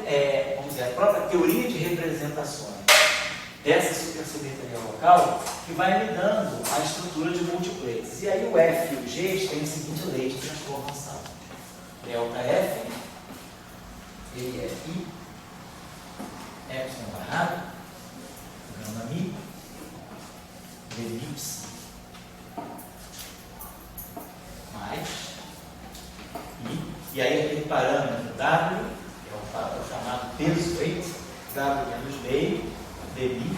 vamos dizer, a própria teoria de representações dessa supersimetria local que vai me dando a estrutura de múltiplex. E aí o F e o G têm a seguinte lei de transformação. Delta F, ele é I, epsilon barrado, gama mi, elipse, mais I, e aí aquele parâmetro W, que é o chamado peso weight, W menos meio, dmi,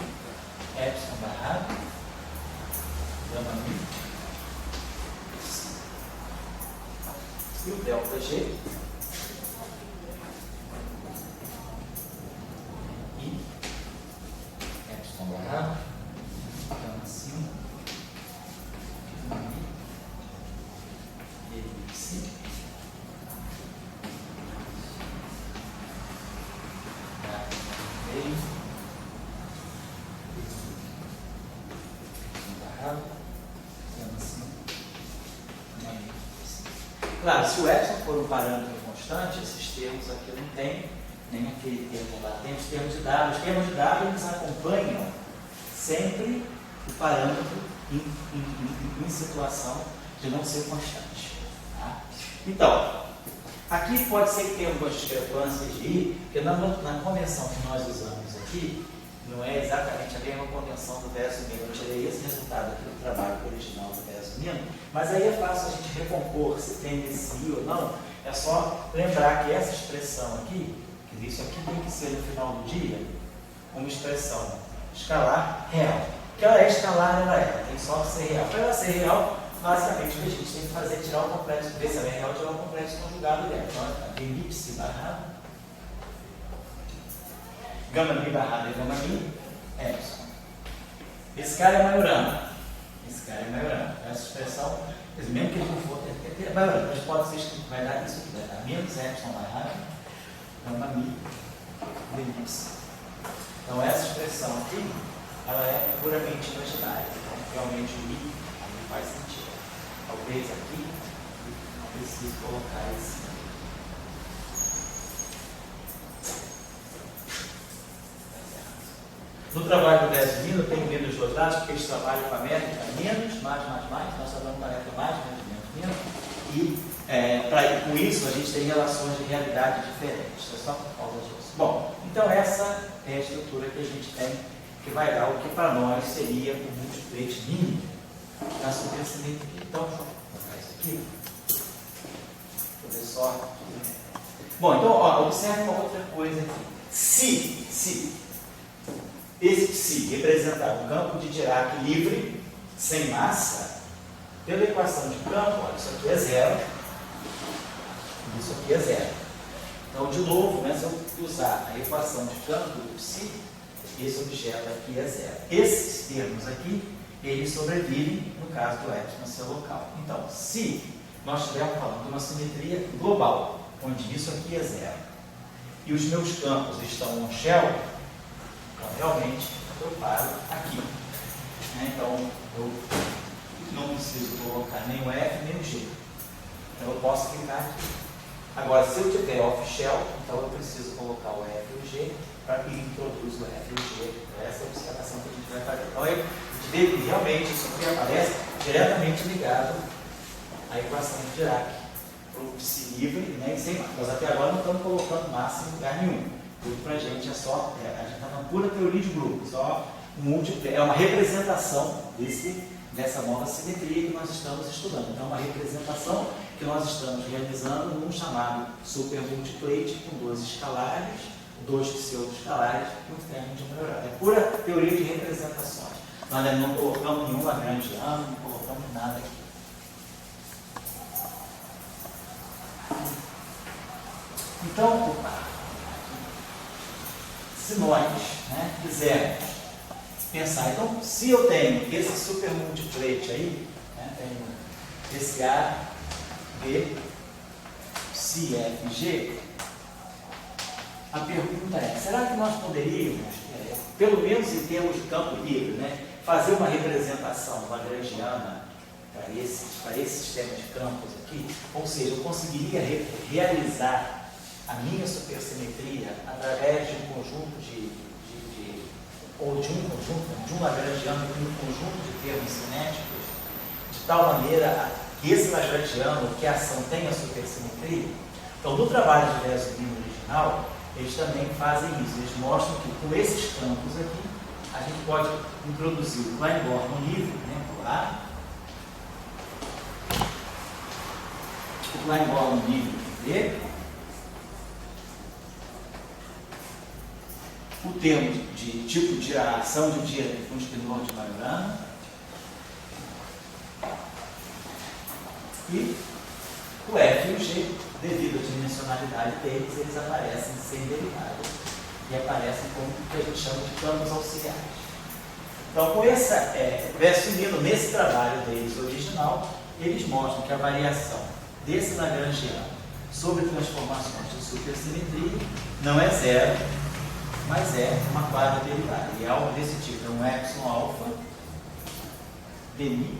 epsilon barrado, gama mi, e o delta G, I, epsilon barrado, gama acima, gama mi, elipse, meio, barrado, gama acima, gama mi. Claro, se o epsilon for um parâmetro constante, esses termos aqui não tem, nem aquele termo lá, tem os termos de W. Os termos de W eles acompanham sempre o parâmetro em situação de não ser constante. Tá? Então, aqui pode ser que tenha algumas discrepâncias de I, porque na convenção que nós usamos aqui, não é exatamente a mesma convenção do verso mínimo. Eu tirei esse resultado aqui do trabalho original do verso mínimo, mas aí é fácil a gente recompor se tem esse I ou não. É só lembrar que essa expressão aqui, que isso aqui tem que ser no final do dia, uma expressão escalar real. Que ela é escalar, ela tem só que ser real. Para ela ser real, basicamente o que a gente tem que fazer é tirar o complexo, ver se ela é real, tirar o complexo conjugado dela. Então, elipse barrado, gama mi barrado é gama mi, epsilon. Esse cara é maiorana. Esse cara é maiorana. Essa expressão, mesmo que ele não for, é maiorana, mas pode ser escrito, vai dar isso aqui, vai dar menos epsilon barrado, gama mi, elipse. Então essa expressão aqui, ela é puramente imaginária. Então realmente o I não faz sentido. Talvez aqui eu preciso colocar esse. No trabalho do Desmino, eu tenho menos dois dados, porque eles trabalham com a métrica menos, mais, nós trabalhamos com a métrica mais, menos. E com isso a gente tem relações de realidade diferentes. É só por causa disso. Bom, então essa é a estrutura que a gente tem, que vai dar o que para nós seria o múltiplex mínimo da supersimetria. Então, deixa eu colocar isso aqui. Poder só. Bom, então, observe uma outra coisa aqui. Se esse psi representar um campo de Dirac livre, sem massa, pela equação de campo, olha, isso aqui é zero, isso aqui é zero. Então, de novo, se eu usar a equação de campo do psi, esse objeto aqui é zero. Esses termos aqui, eles sobrevivem no caso do epsilon ser local. Então, se nós estivermos falando de uma simetria global, onde isso aqui é zero, e os meus campos estão no shell, então realmente eu paro aqui. Então, eu não preciso colocar nem o F nem o G. Então, eu posso clicar aqui. Agora, se eu tiver off-shell, então eu preciso colocar o F e o G para que introduz o F e o G. Essa é a observação que a gente vai fazer. Então, a gente vê que realmente isso aqui aparece diretamente ligado à equação de Dirac, para o psi livre, e sem massa. Nós até agora não estamos colocando massa em lugar nenhum. Tudo para a gente é só, a gente está na pura teoria de grupo, só é uma representação dessa nova simetria que nós estamos estudando. Então, é uma representação que nós estamos realizando num chamado supermultiplate com dois escalares, dois pseudo-escalares e um termo de maiorana. É pura teoria de representações. Nós não colocamos nenhuma grande ano, não colocamos nada aqui. Então, se nós quisermos pensar, então, se eu tenho esse supermultiplate aí, tenho esse A, B, psi, F, G, a pergunta é, será que nós poderíamos, pelo menos em termos de campo livre, fazer uma representação lagrangiana para esse sistema de campos aqui, ou seja, eu conseguiria realizar a minha supersimetria através de um conjunto de um lagrangiano com um conjunto de termos cinéticos, de tal maneira que esse lagrangiano, que a ação tenha supersimetria. Então, no trabalho de Vesulino original, eles também fazem isso. Eles mostram que com esses campos aqui, a gente pode introduzir o Klein-Bor no nível, né, do A, o Klein-Bor no nível B, o termo de tipo de ação de Dirac com espinor de Majorana e o F e o G, devido à dimensionalidade deles, eles aparecem sem derivada e aparecem como o que a gente chama de campos auxiliares. Então, com essa Vesulino, nesse trabalho deles original, eles mostram que a variação desse lagrangiano sobre transformações de supersimetria não é zero, mas é uma quadra derivada. E é algo desse tipo, é um epsilon alfa demi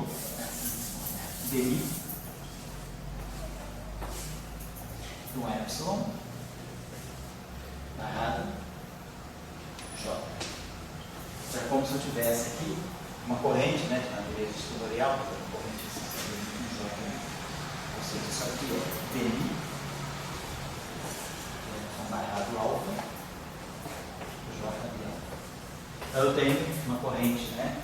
um epsilon barrado J. Isso é como se eu tivesse aqui uma corrente, né, de natureza exteriorial, uma corrente J, ou seja, isso aqui é demi barrado alfa J de alfa. Então eu tenho uma corrente, né?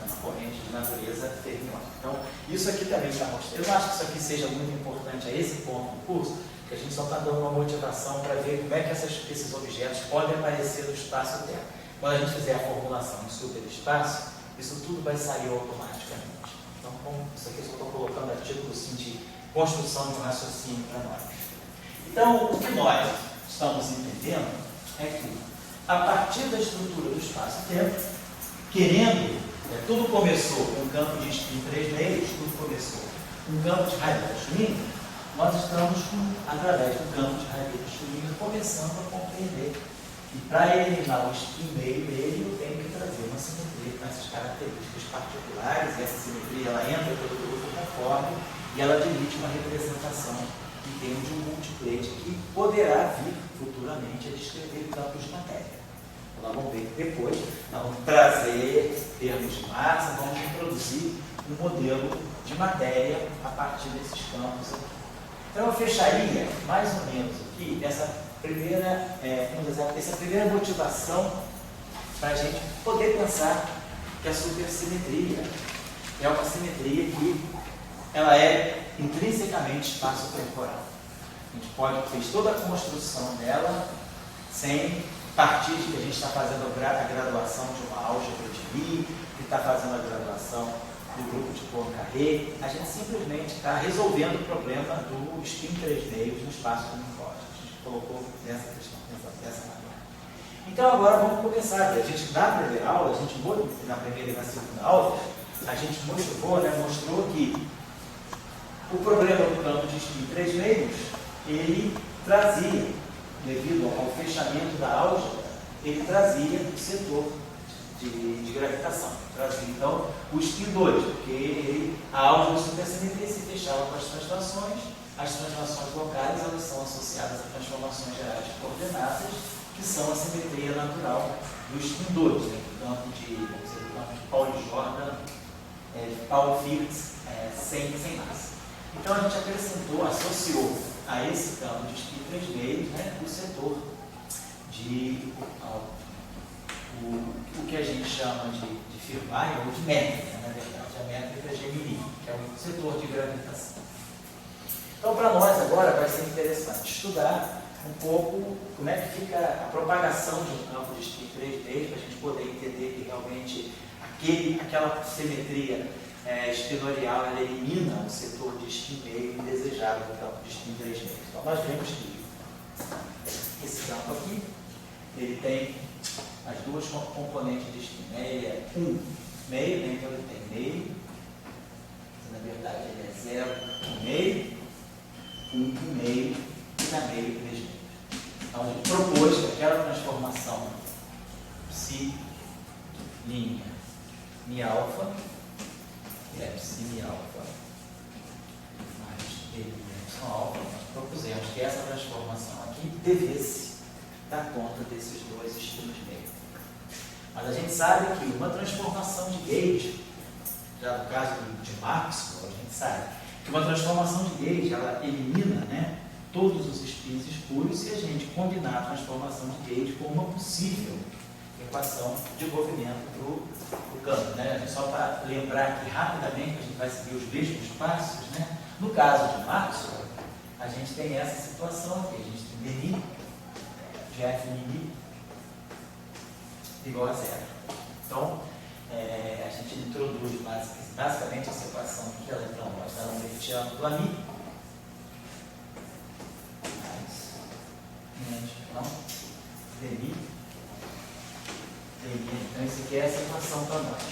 Uma corrente de natureza fermiônica. Então, isso aqui também está mostrando. Eu não acho que isso aqui seja muito importante a esse ponto do curso, porque a gente só está dando uma motivação para ver como é que esses objetos podem aparecer no espaço-tempo. Quando a gente fizer a formulação em superespaço, isso tudo vai sair automaticamente. Então, isso aqui eu só estou colocando a título assim, de construção de um raciocínio para nós. Então, o que nós estamos entendendo é que, a partir da estrutura do espaço-tempo, tudo começou com um campo de spin 3 meios, tudo começou com um campo de Heidel-Schrödinger, nós estamos, através do campo de Heidel-Schrödinger, começando a compreender que, para eliminar o spin meio dele, eu tenho que trazer uma simetria com essas características particulares, e essa simetria ela entra pelo grupo conforme, e ela dirige uma representação em termos de um multiplete que poderá vir futuramente a descrever campos de matéria. Nós vamos ver que depois nós vamos trazer termos de massa, vamos introduzir um modelo de matéria a partir desses campos aqui. Então eu fecharia mais ou menos aqui essa primeira motivação para a gente poder pensar que a supersimetria é uma simetria que ela é intrinsecamente espaço-temporal. A gente fez toda a construção dela sem partir de que a gente está fazendo a graduação de uma álgebra de Lie, que está fazendo a graduação do grupo de Poincaré. A gente simplesmente está resolvendo o problema do spin 3 meios no espaço unipótico. A gente colocou dessa questão, dessa maneira. Então agora vamos começar a ver. Na primeira aula, na primeira e na segunda aula, a gente mostrou que o problema do campo de spin 3 meios, ele trazia, devido ao fechamento da álgebra, ele trazia o setor de gravitação. Trazia, então, o spin 2, porque a álgebra de supersimetria se fechava com as transformações locais, elas são associadas a transformações gerais de coordenadas, que são a simetria natural do spin 2, né, do campo de Pauli-Jordan, de Paul-Fiertz, sem massa. Então a gente associou a esse campo de spin 3 meios, né, o setor de o que a gente chama de Firmai ou de métrica, na verdade, a métrica Gemini, que é o setor de gravitação. Então, para nós agora vai ser interessante estudar um pouco como é que fica a propagação de um campo de spin 3 meios, para a gente poder entender que realmente aquela simetria espinorial ela elimina o setor de spin meio indesejado do campo de spin 3 meios. Então, nós vemos que esse campo aqui, ele tem as duas componentes de spin. Ele é 1 meio, né? Então ele tem meio, na verdade ele é 0, 1 meio, 1 meio e na meio 3 meios. Então a gente propôs que aquela transformação psi linha mi alfa epsilon alfa mais d epsilon alfa, nós propusemos que essa transformação aqui devesse dar conta desses dois estilos meio. Mas a gente sabe que uma transformação de Gauge, já no caso de Maxwell, a gente sabe que uma transformação de Gauge, ela elimina, né, todos os spins escuros se a gente combinar a transformação de Gauge com uma possível equação de movimento para o campo. Né? Só para lembrar aqui rapidamente, a gente vai seguir os mesmos passos. Né? No caso de Maxwell, a gente tem essa situação aqui. A gente tem dmi de f mini igual a zero. Então, a gente introduz basicamente essa equação aqui, ela então mostra um lambertiano do ami mais dmi. Então, isso aqui é essa equação para nós.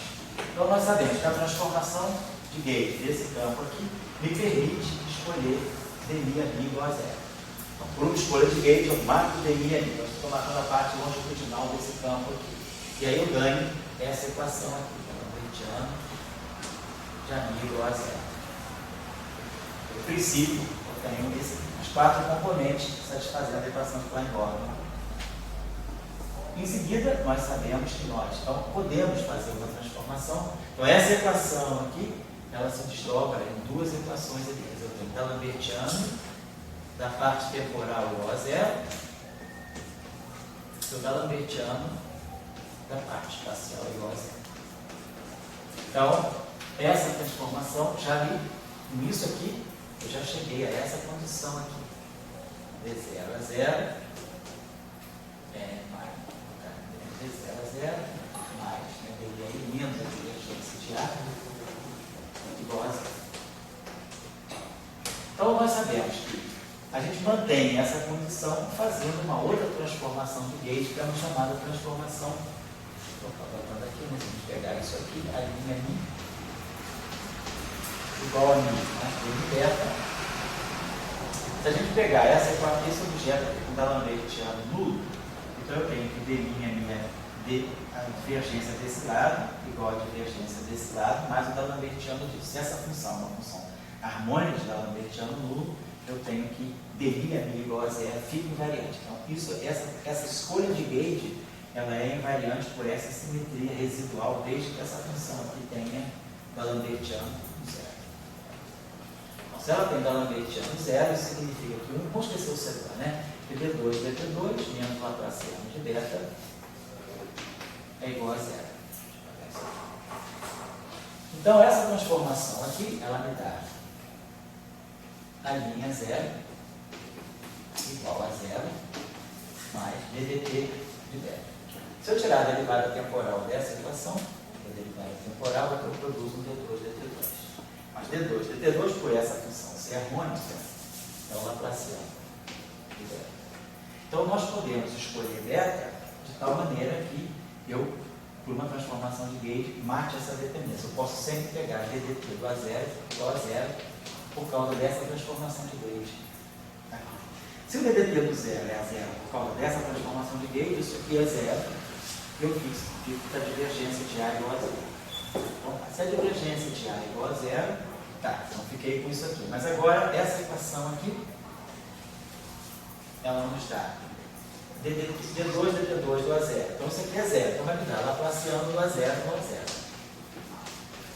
Então, nós sabemos que a transformação de Gauge desse campo aqui me permite escolher dmi ami igual a zero. Então, por uma escolha de Gauge, eu marco dmi ami. Eu estou marcando a parte longitudinal desse campo aqui. E aí eu ganho essa equação aqui, lambertiano de ami igual a zero. No princípio, eu tenho os quatro componentes satisfazendo a equação de Klein-Bordner. Em seguida, nós sabemos que nós então, podemos fazer uma transformação. Então, essa equação aqui, ela se desdobra em duas equações aqui. Eu tenho da lambertiano, da parte temporal igual a zero, e o da lambertiano, da parte espacial igual a zero. Então, essa transformação, já vi, nisso aqui, eu já cheguei a essa condição aqui. De 0 a 0. De 0 a 0 mais, menos a divergência de A igual a 0. Então, nós sabemos que a gente mantém essa condição fazendo uma outra transformação de Gauge, que é uma chamada transformação. Estou botando aqui, mas vamos pegar isso aqui, a linha mi igual a mi, né? Beta. Se a gente pegar esse objeto aqui com da lambertiano nulo, então eu tenho que dmi é a divergência desse lado, igual a divergência desse lado, mais o da lambertiano disso. Se essa função é uma função harmônica de da lambertiano nulo, eu tenho que dmi igual a zero fica invariante. Então, essa escolha de Gauge, ela é invariante por essa simetria residual, desde que essa função aqui tenha da lambertiano zero. Então, se ela tem da lambertiano zero, isso significa que, vamos esquecer o celular, né? dt2 menos laplaciano de beta é igual a zero. Então, essa transformação aqui, ela me dá a linha zero igual a zero mais ddt de beta. Se eu tirar a derivada temporal dessa equação, a derivada temporal, eu produzo um d2 dt2. Mas d2 dt2, por essa função ser harmônica, é o laplaciano de beta. Então, nós podemos escolher beta de tal maneira que eu, por uma transformação de Gauge, mate essa dependência. Eu posso sempre pegar ddt igual a zero por causa dessa transformação de Gauge. Se o ddt do zero é a zero por causa dessa transformação de Gauge, isso aqui é zero, eu fico a divergência de A igual a zero. Então, se a divergência de A é igual a zero, tá, então fiquei com isso aqui. Mas agora, essa equação aqui, ela nos dá d2 dt2 do a zero. Então, isso aqui é zero. Então, vai me dar Laplaciano do a zero igual a zero.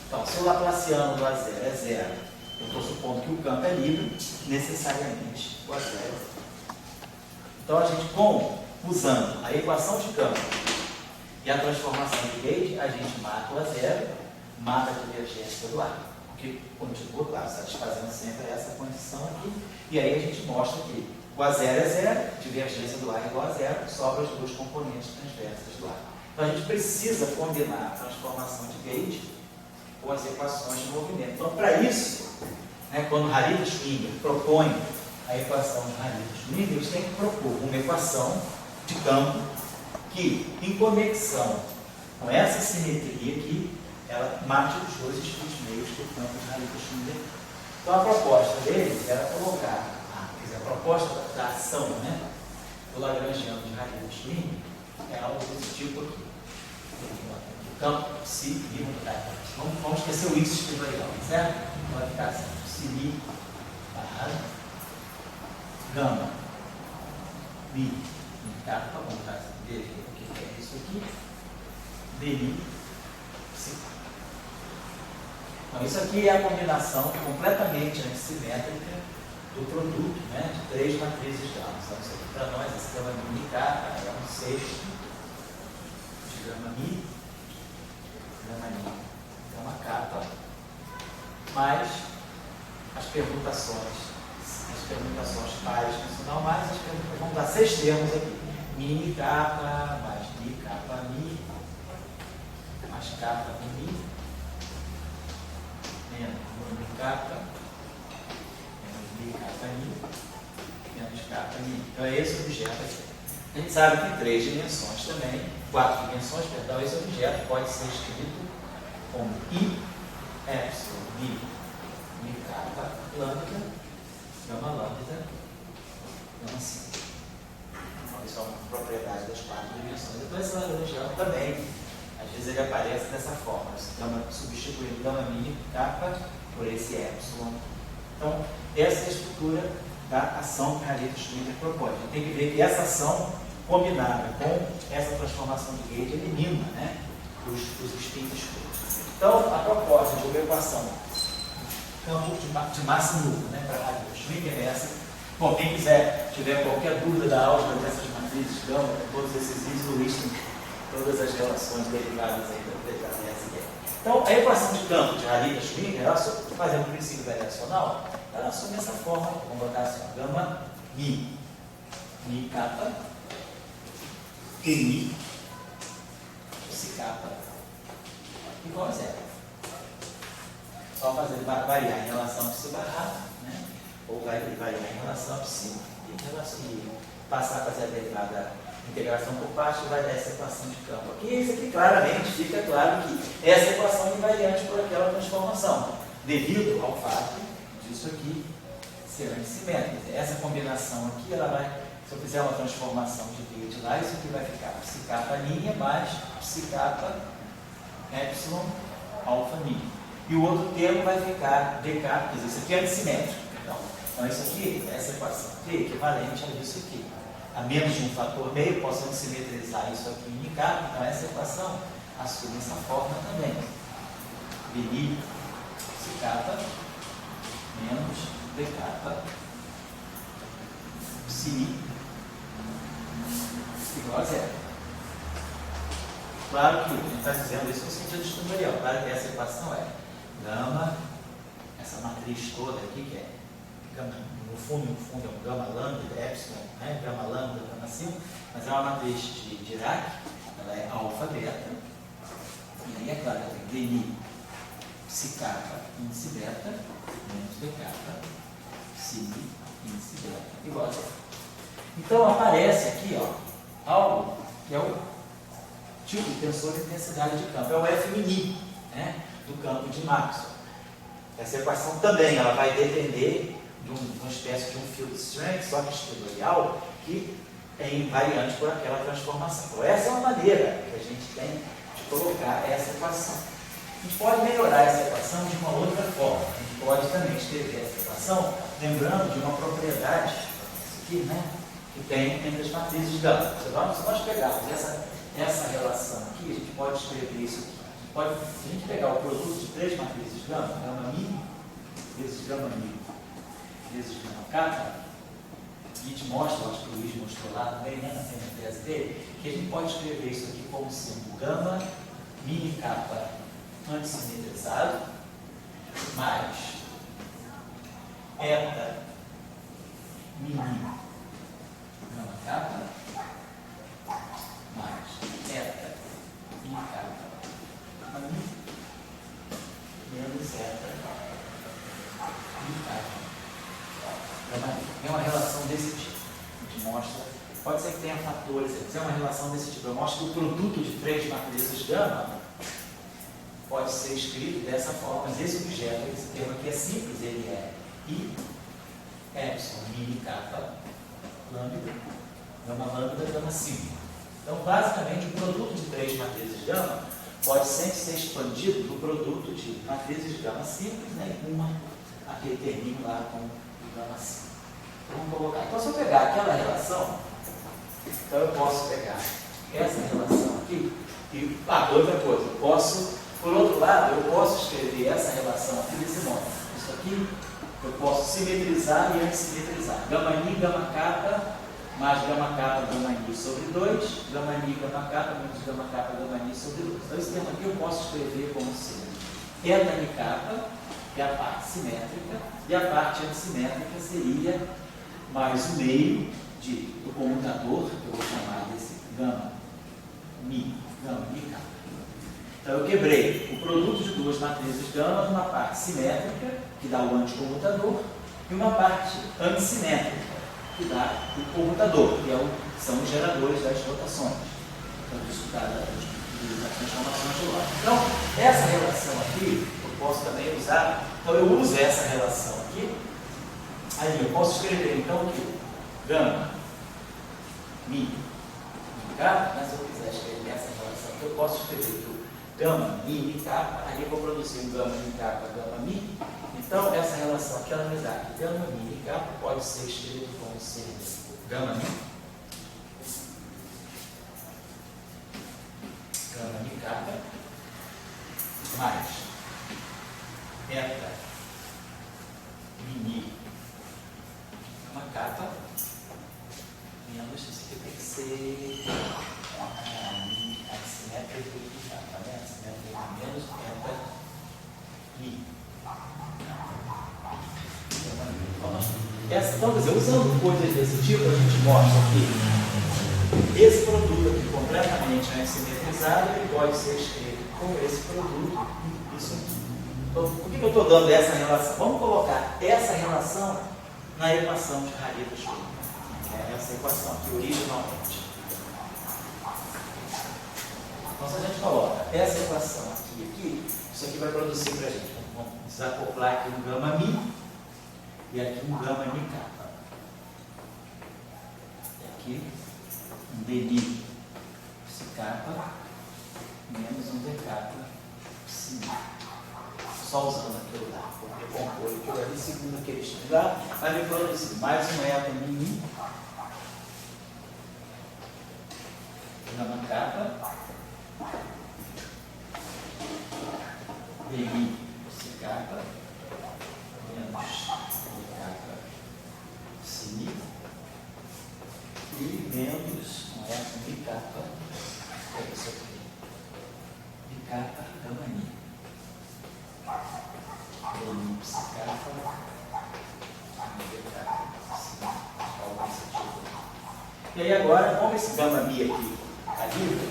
Então, se o Laplaciano do a zero é zero, eu estou supondo que o campo é livre, necessariamente o a zero. Então, a gente, usando a equação de campo e a transformação de Gauge, a gente mata o a zero, mata a divergência do A. Porque continua, claro, satisfazendo sempre essa condição aqui. E aí a gente mostra que o A0 é zero, divergência do A é igual a zero, sobra as duas componentes transversas do A. Então a gente precisa combinar a transformação de Gauge com as equações de movimento. Então, para isso, né, quando Hariri-Schwinger propõe a equação de Hariri-Schwinger, eles têm que propor uma equação de campo que, em conexão com essa simetria aqui, ela mate os dois estilos meios do campo de Hariri-Schwinger. Então, a proposta deles era colocar a proposta da ação, né, do Lagrangiano de Hariri-Schwinger é algo desse tipo aqui. O campo psi, vamos vai ser o índice escritorial, certo? Vai ficar assim, psi barra gama mi kappa, vamos botar dele, o que é isso aqui? Dmi psi. Então, isso aqui é a combinação completamente antissimétrica do produto, né, de 3 matrizes gama. Então, isso aqui para nós, esse gama mi kappa é um sexto de gama mi kappa, mais as permutações pares funcional, mais as permutações, vamos dar 6 termos aqui, mini kappa, mais mi kappa mi, mais kappa mi, menos mi kappa, menos mi kappa mi, menos kappa mi. Então é esse objeto aqui. A gente sabe que em 3 dimensões também, 4 dimensões, perdão, esse objeto pode ser escrito como I, epsilon, mi kappa, lambda, gama lambda, gama sim. Então, isso é uma propriedade das 4 dimensões. Então, esse Lagrangiano também, às vezes ele aparece dessa forma, substituindo gama mi kappa por esse epsilon. Então, essa é a estrutura da ação que a Halitta-Schmieder propõe. A gente tem que ver que essa ação combinada com essa transformação de Gauge elimina, né, os spins escuros. Então, a proposta de uma equação campo de massa nula, né, para a Halitta-Schmieder é essa. Bom, quem quiser, tiver qualquer dúvida da álgebra dessas matrizes gama, todos esses índices, o Luiz tem todas as relações derivadas aí dessa ideia. Então, a equação de campo de Halitta-Schmieder, fazendo o princípio variacional, ela assume essa forma, vamos botar assim, gama mi kappa, mi psi kappa igual a zero. Só fazer variar em relação a psi barrado, né? Ou variar em relação a psi e passar a fazer a derivada, integração por parte, vai dar essa equação de campo aqui. Isso aqui claramente fica claro que essa equação é invariante por aquela transformação, devido ao fato disso aqui ser antissimétrico. Essa combinação aqui, ela vai, se eu fizer uma transformação de Gauge lá, isso aqui vai ficar psi kappa linha mais psi kappa epsilon alfa mi. E o outro termo vai ficar d kappa, quer dizer, isso aqui é antissimétrico. Então isso aqui, essa equação aqui é equivalente a isso aqui. A menos de um fator meio, posso antissimetrizar isso aqui em kappa, então essa equação assume essa forma também. Dmi psi kappa menos d kappa psi igual a zero. Claro que a gente está dizendo isso no sentido estrutural. Claro que essa equação é gama, essa matriz toda aqui, que é no fundo é um gama lambda, epsilon, né? Gama lambda, gama sim, mas é uma matriz de Dirac, ela é alfa beta, e aí é claro que eu tenho dmi psi kappa índice beta menos d kappa psi índice beta igual a zero. Então aparece aqui, ó, algo que é o tipo de tensor de intensidade de campo, é o F mini, né, do campo de Maxwell. Essa equação também ela vai depender de uma espécie de um field strength, só que escritorial, que é invariante por aquela transformação. Então, essa é uma maneira que a gente tem de colocar essa equação. A gente pode melhorar essa equação de uma outra forma. A gente pode também escrever essa equação lembrando de uma propriedade aqui, né, que tem entre as matrizes gama. Se nós pegarmos essa relação aqui, a gente pode escrever isso aqui. Se a gente pegar o produto de 3 matrizes gama, gama mi, vezes gama mi, vezes gama kappa, a gente mostra, acho que o Luiz mostrou lá também, né, na tese dele, que a gente pode escrever isso aqui como sendo gama mini kappa antissimetrizado, mais eta mini gama kappa, mais eta mini kappa menos eta mini kappa. É uma relação desse tipo. A gente mostra, pode ser que tenha fatores, se é uma relação desse tipo, eu mostro que o produto de 3 matrizes gama pode ser escrito dessa forma, mas esse objeto, esse termo aqui é simples, ele é I, epsilon, mini kappa, lambda, gama lambda, gama 5. Então, basicamente, o produto de 3 matrizes gama pode sempre ser expandido no produto de matrizes de gama simples, né, e uma aquele termino lá com gama simples. Vamos colocar. Então, se eu pegar aquela relação, então eu posso pegar essa relação aqui e, outra coisa, eu posso, por outro lado, eu posso escrever essa relação aqui desse modo. Isso aqui eu posso simetrizar e antissimetrizar. Gama ni, gama kappa, mais gama kappa, gama ni sobre 2, gama ni, gama kappa, menos gama kappa, gama ni sobre 2. Então, esse termo aqui eu posso escrever como sendo eta ni kappa, que é a parte simétrica, e a parte antissimétrica seria mais o meio do comutador, que eu vou chamar desse gama ni kappa. Então eu quebrei o produto de duas matrizes gama numa parte simétrica, que dá o anticomutador, e uma parte antissimétrica, que dá o comutador, que são os geradores das rotações. Então, isso dá das transformações de lógica. Então, essa relação aqui, eu posso também usar, então eu uso essa relação aqui, aí eu posso escrever então aqui, gama mi kappa, mas se eu quiser escrever essa relação aqui, eu posso escrever aqui gama mi kappa, aí eu vou produzir um gama mi kappa, gama mi. Então, essa relação aqui, ela me dá que gama mi kappa pode ser escrito como sendo gama mi kappa mais eta mini gama kappa menos, isso aqui tem que ser assimétrico de kappa, né? Assimétrico menos eta mi. Então, quer dizer, usando coisas desse tipo, a gente mostra que esse produto aqui completamente simetrizado, ele pode ser escrito como esse produto e isso aqui. Então, por que eu estou dando essa relação? Vamos colocar essa relação na equação de Hariri-Schmidt. É essa equação aqui, originalmente. Então, se a gente coloca essa equação aqui, isso aqui vai produzir para a gente. Vamos desacoplar aqui um gama mi e aqui um gama ni kappa. E aqui um dni psi kappa menos um d kappa psi ni. Só usando aquilo lá, vou recompor aquilo ali, segundo aquele estudar, vai me produzir mais um eta mini gama kappa dni psi kappa menos d kappa psi ni e menos um eta mi kappa, que é isso aqui, mi kappa gama ni. Psi kappa, e aí agora, como esse gama mi aqui está livre,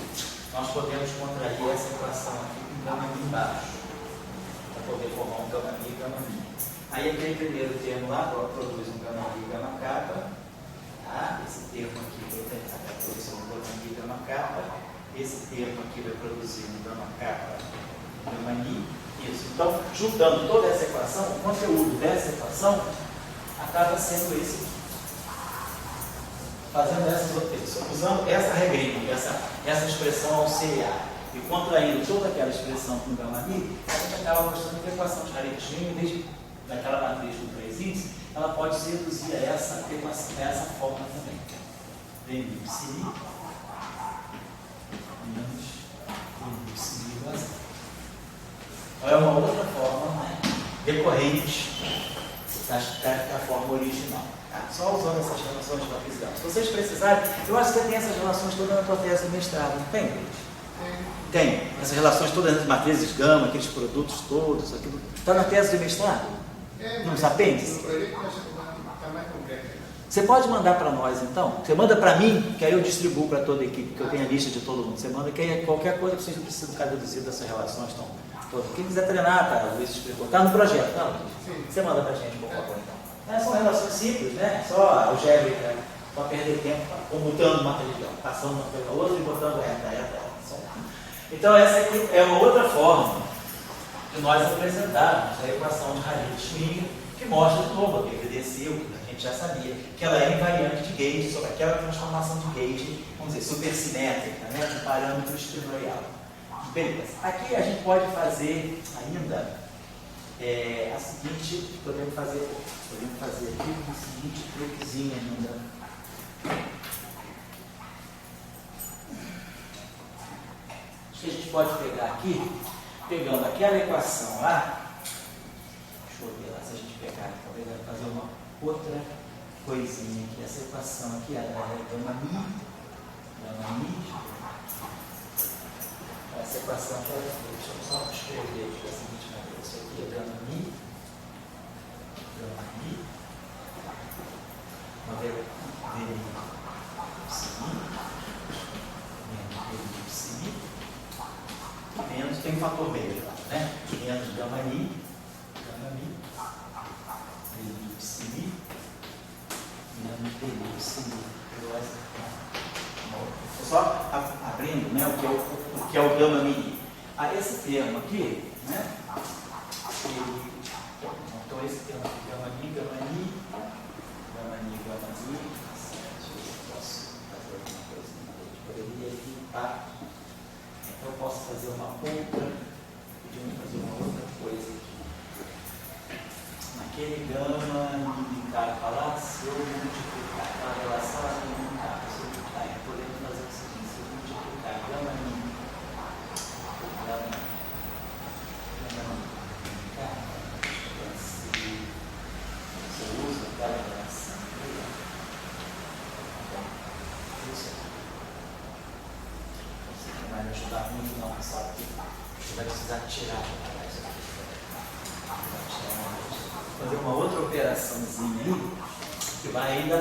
nós podemos contrair essa equação aqui com gama mi embaixo, para poder formar um gama mi e gama mi. Aí aquele primeiro termo lá produz um gama mi e gama kappa, tá? Esse termo aqui vai produzir um gama mi e gama kappa, esse termo aqui vai produzir um gama kappa e gama ni. Isso. Então, juntando toda essa equação, o conteúdo dessa equação acaba sendo esse aqui. Fazendo essas operações, usando essa regrinha, essa expressão auxiliar e contraindo toda aquela expressão com gama mi, a gente acaba mostrando que a equação de Hariri-Schmidt, desde daquela matriz com 3 índices, ela pode se reduzir a essa equação, a essa forma também. Dni psi ni menos dni psi ni igual a zero. É uma outra forma, né, decorrente da forma original. Tá? Só usando essas relações de matriz gama. Se vocês precisarem, eu acho que você tem essas relações todas na tua tese do mestrado, não tem, gente? Tem. Essas relações todas nas matrizes gama, aqueles produtos todos, aquilo. Está na tese do mestrado? Nos apêndices? Você pode mandar para nós, então? Você manda para mim, que aí eu distribuo para toda a equipe, que eu tenho a lista de todo mundo. Você manda, que aí qualquer coisa que vocês precisam ficar deduzido dessas relações, então. Quem quiser treinar, tá? O Luiz explicou. Está no projeto, tá, Luiz? Você manda para a gente, por favor, então. São relações simples, né? Só algébrica, só perder tempo, comutando uma religião, passando uma pela outra e botando eta. Então, essa aqui é uma outra forma que nós apresentarmos a equação de Hariri-Schmidt, que mostra de novo, que evidencia o que a gente já sabia, que ela é invariante de gauge sobre aquela transformação de gauge, vamos dizer, supersimétrica, né? De parâmetro espinorial. Beleza. Aqui a gente pode fazer ainda a seguinte, podemos fazer aqui o seguinte truquezinho ainda. Acho que a gente pode pegar aqui, pegando aquela equação lá, deixa eu ver lá se a gente pegar, talvez fazer uma outra coisinha aqui. Essa equação aqui, ela é gama mi. Essa equação aqui, deixa eu só escrever aqui da seguinte maneira. Isso aqui é gama mi, modelo menos tem um fator meio lá, né? Menos gama mi, elipse mi, menos elipse mi. Estou só abrindo, né, o que é o gama mi. Esse termo aqui, né? Então esse termo aqui, gama mi. Eu posso fazer alguma coisa, eu poderia limpar. Então eu posso fazer uma outra, fazer uma outra coisa aqui. Naquele gama militar falar, se eu multiplicar aquela relação militar, se eu multiplicar, podemos fazer o seguinte, se eu multiplicar gama militar, se eu uso aquela relação, isso aqui. Você não vai me ajudar muito não, pessoal, porque você vai precisar tirar isso aqui. Fazer uma outra operaçãozinha aí, que vai ainda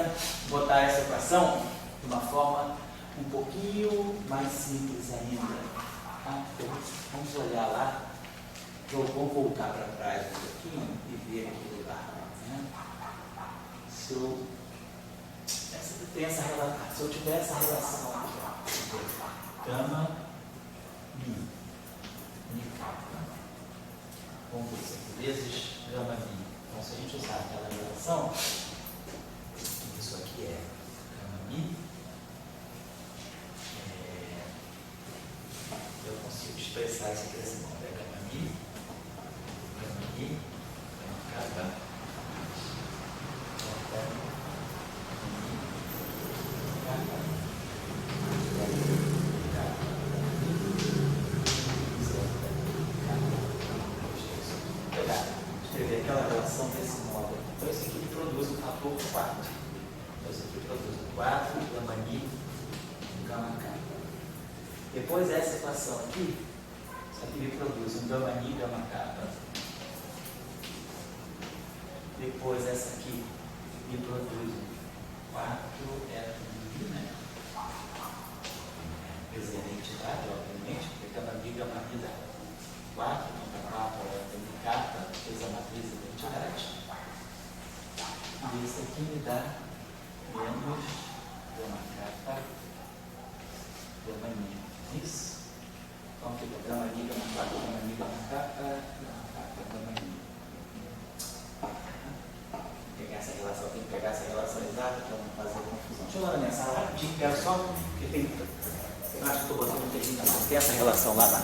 botar essa equação de uma forma um pouquinho mais simples ainda. Tá? Então, vamos olhar lá, vamos voltar para trás um pouquinho e ver aquele lá. Né? Se eu tiver essa relação aqui, ó, gama mi, vamos ver isso aqui, vezes gama mi. Então, se a gente usar aquela relação, isso aqui é gama mi, eu consigo expressar isso aqui desse modo, é gama mi, gama k, escrever aquela relação desse modo. Então, isso aqui produz o fator 4. Então, isso aqui produz o 4, gama mi, gama k. Depois, essa equação aqui, isso aqui me produz um gama mi, gama k. Depois, essa aqui me produz um 4 mi, né? Essa identidade, obviamente, porque gama mi dá 4, então 4 é k, fez a matriz de identidade. E esse aqui me dá menos gama k, gama mi. Isso? Então fica gama mi, gama k, gama mi, gama k, gama mi. Essa relação, tem que pegar essa relação exata para não fazer confusão. Deixa eu dar uma mensagem rapidinho, quero só, porque tem. Eu acho que estou botando um pouquinho na mão. Tem essa relação lá na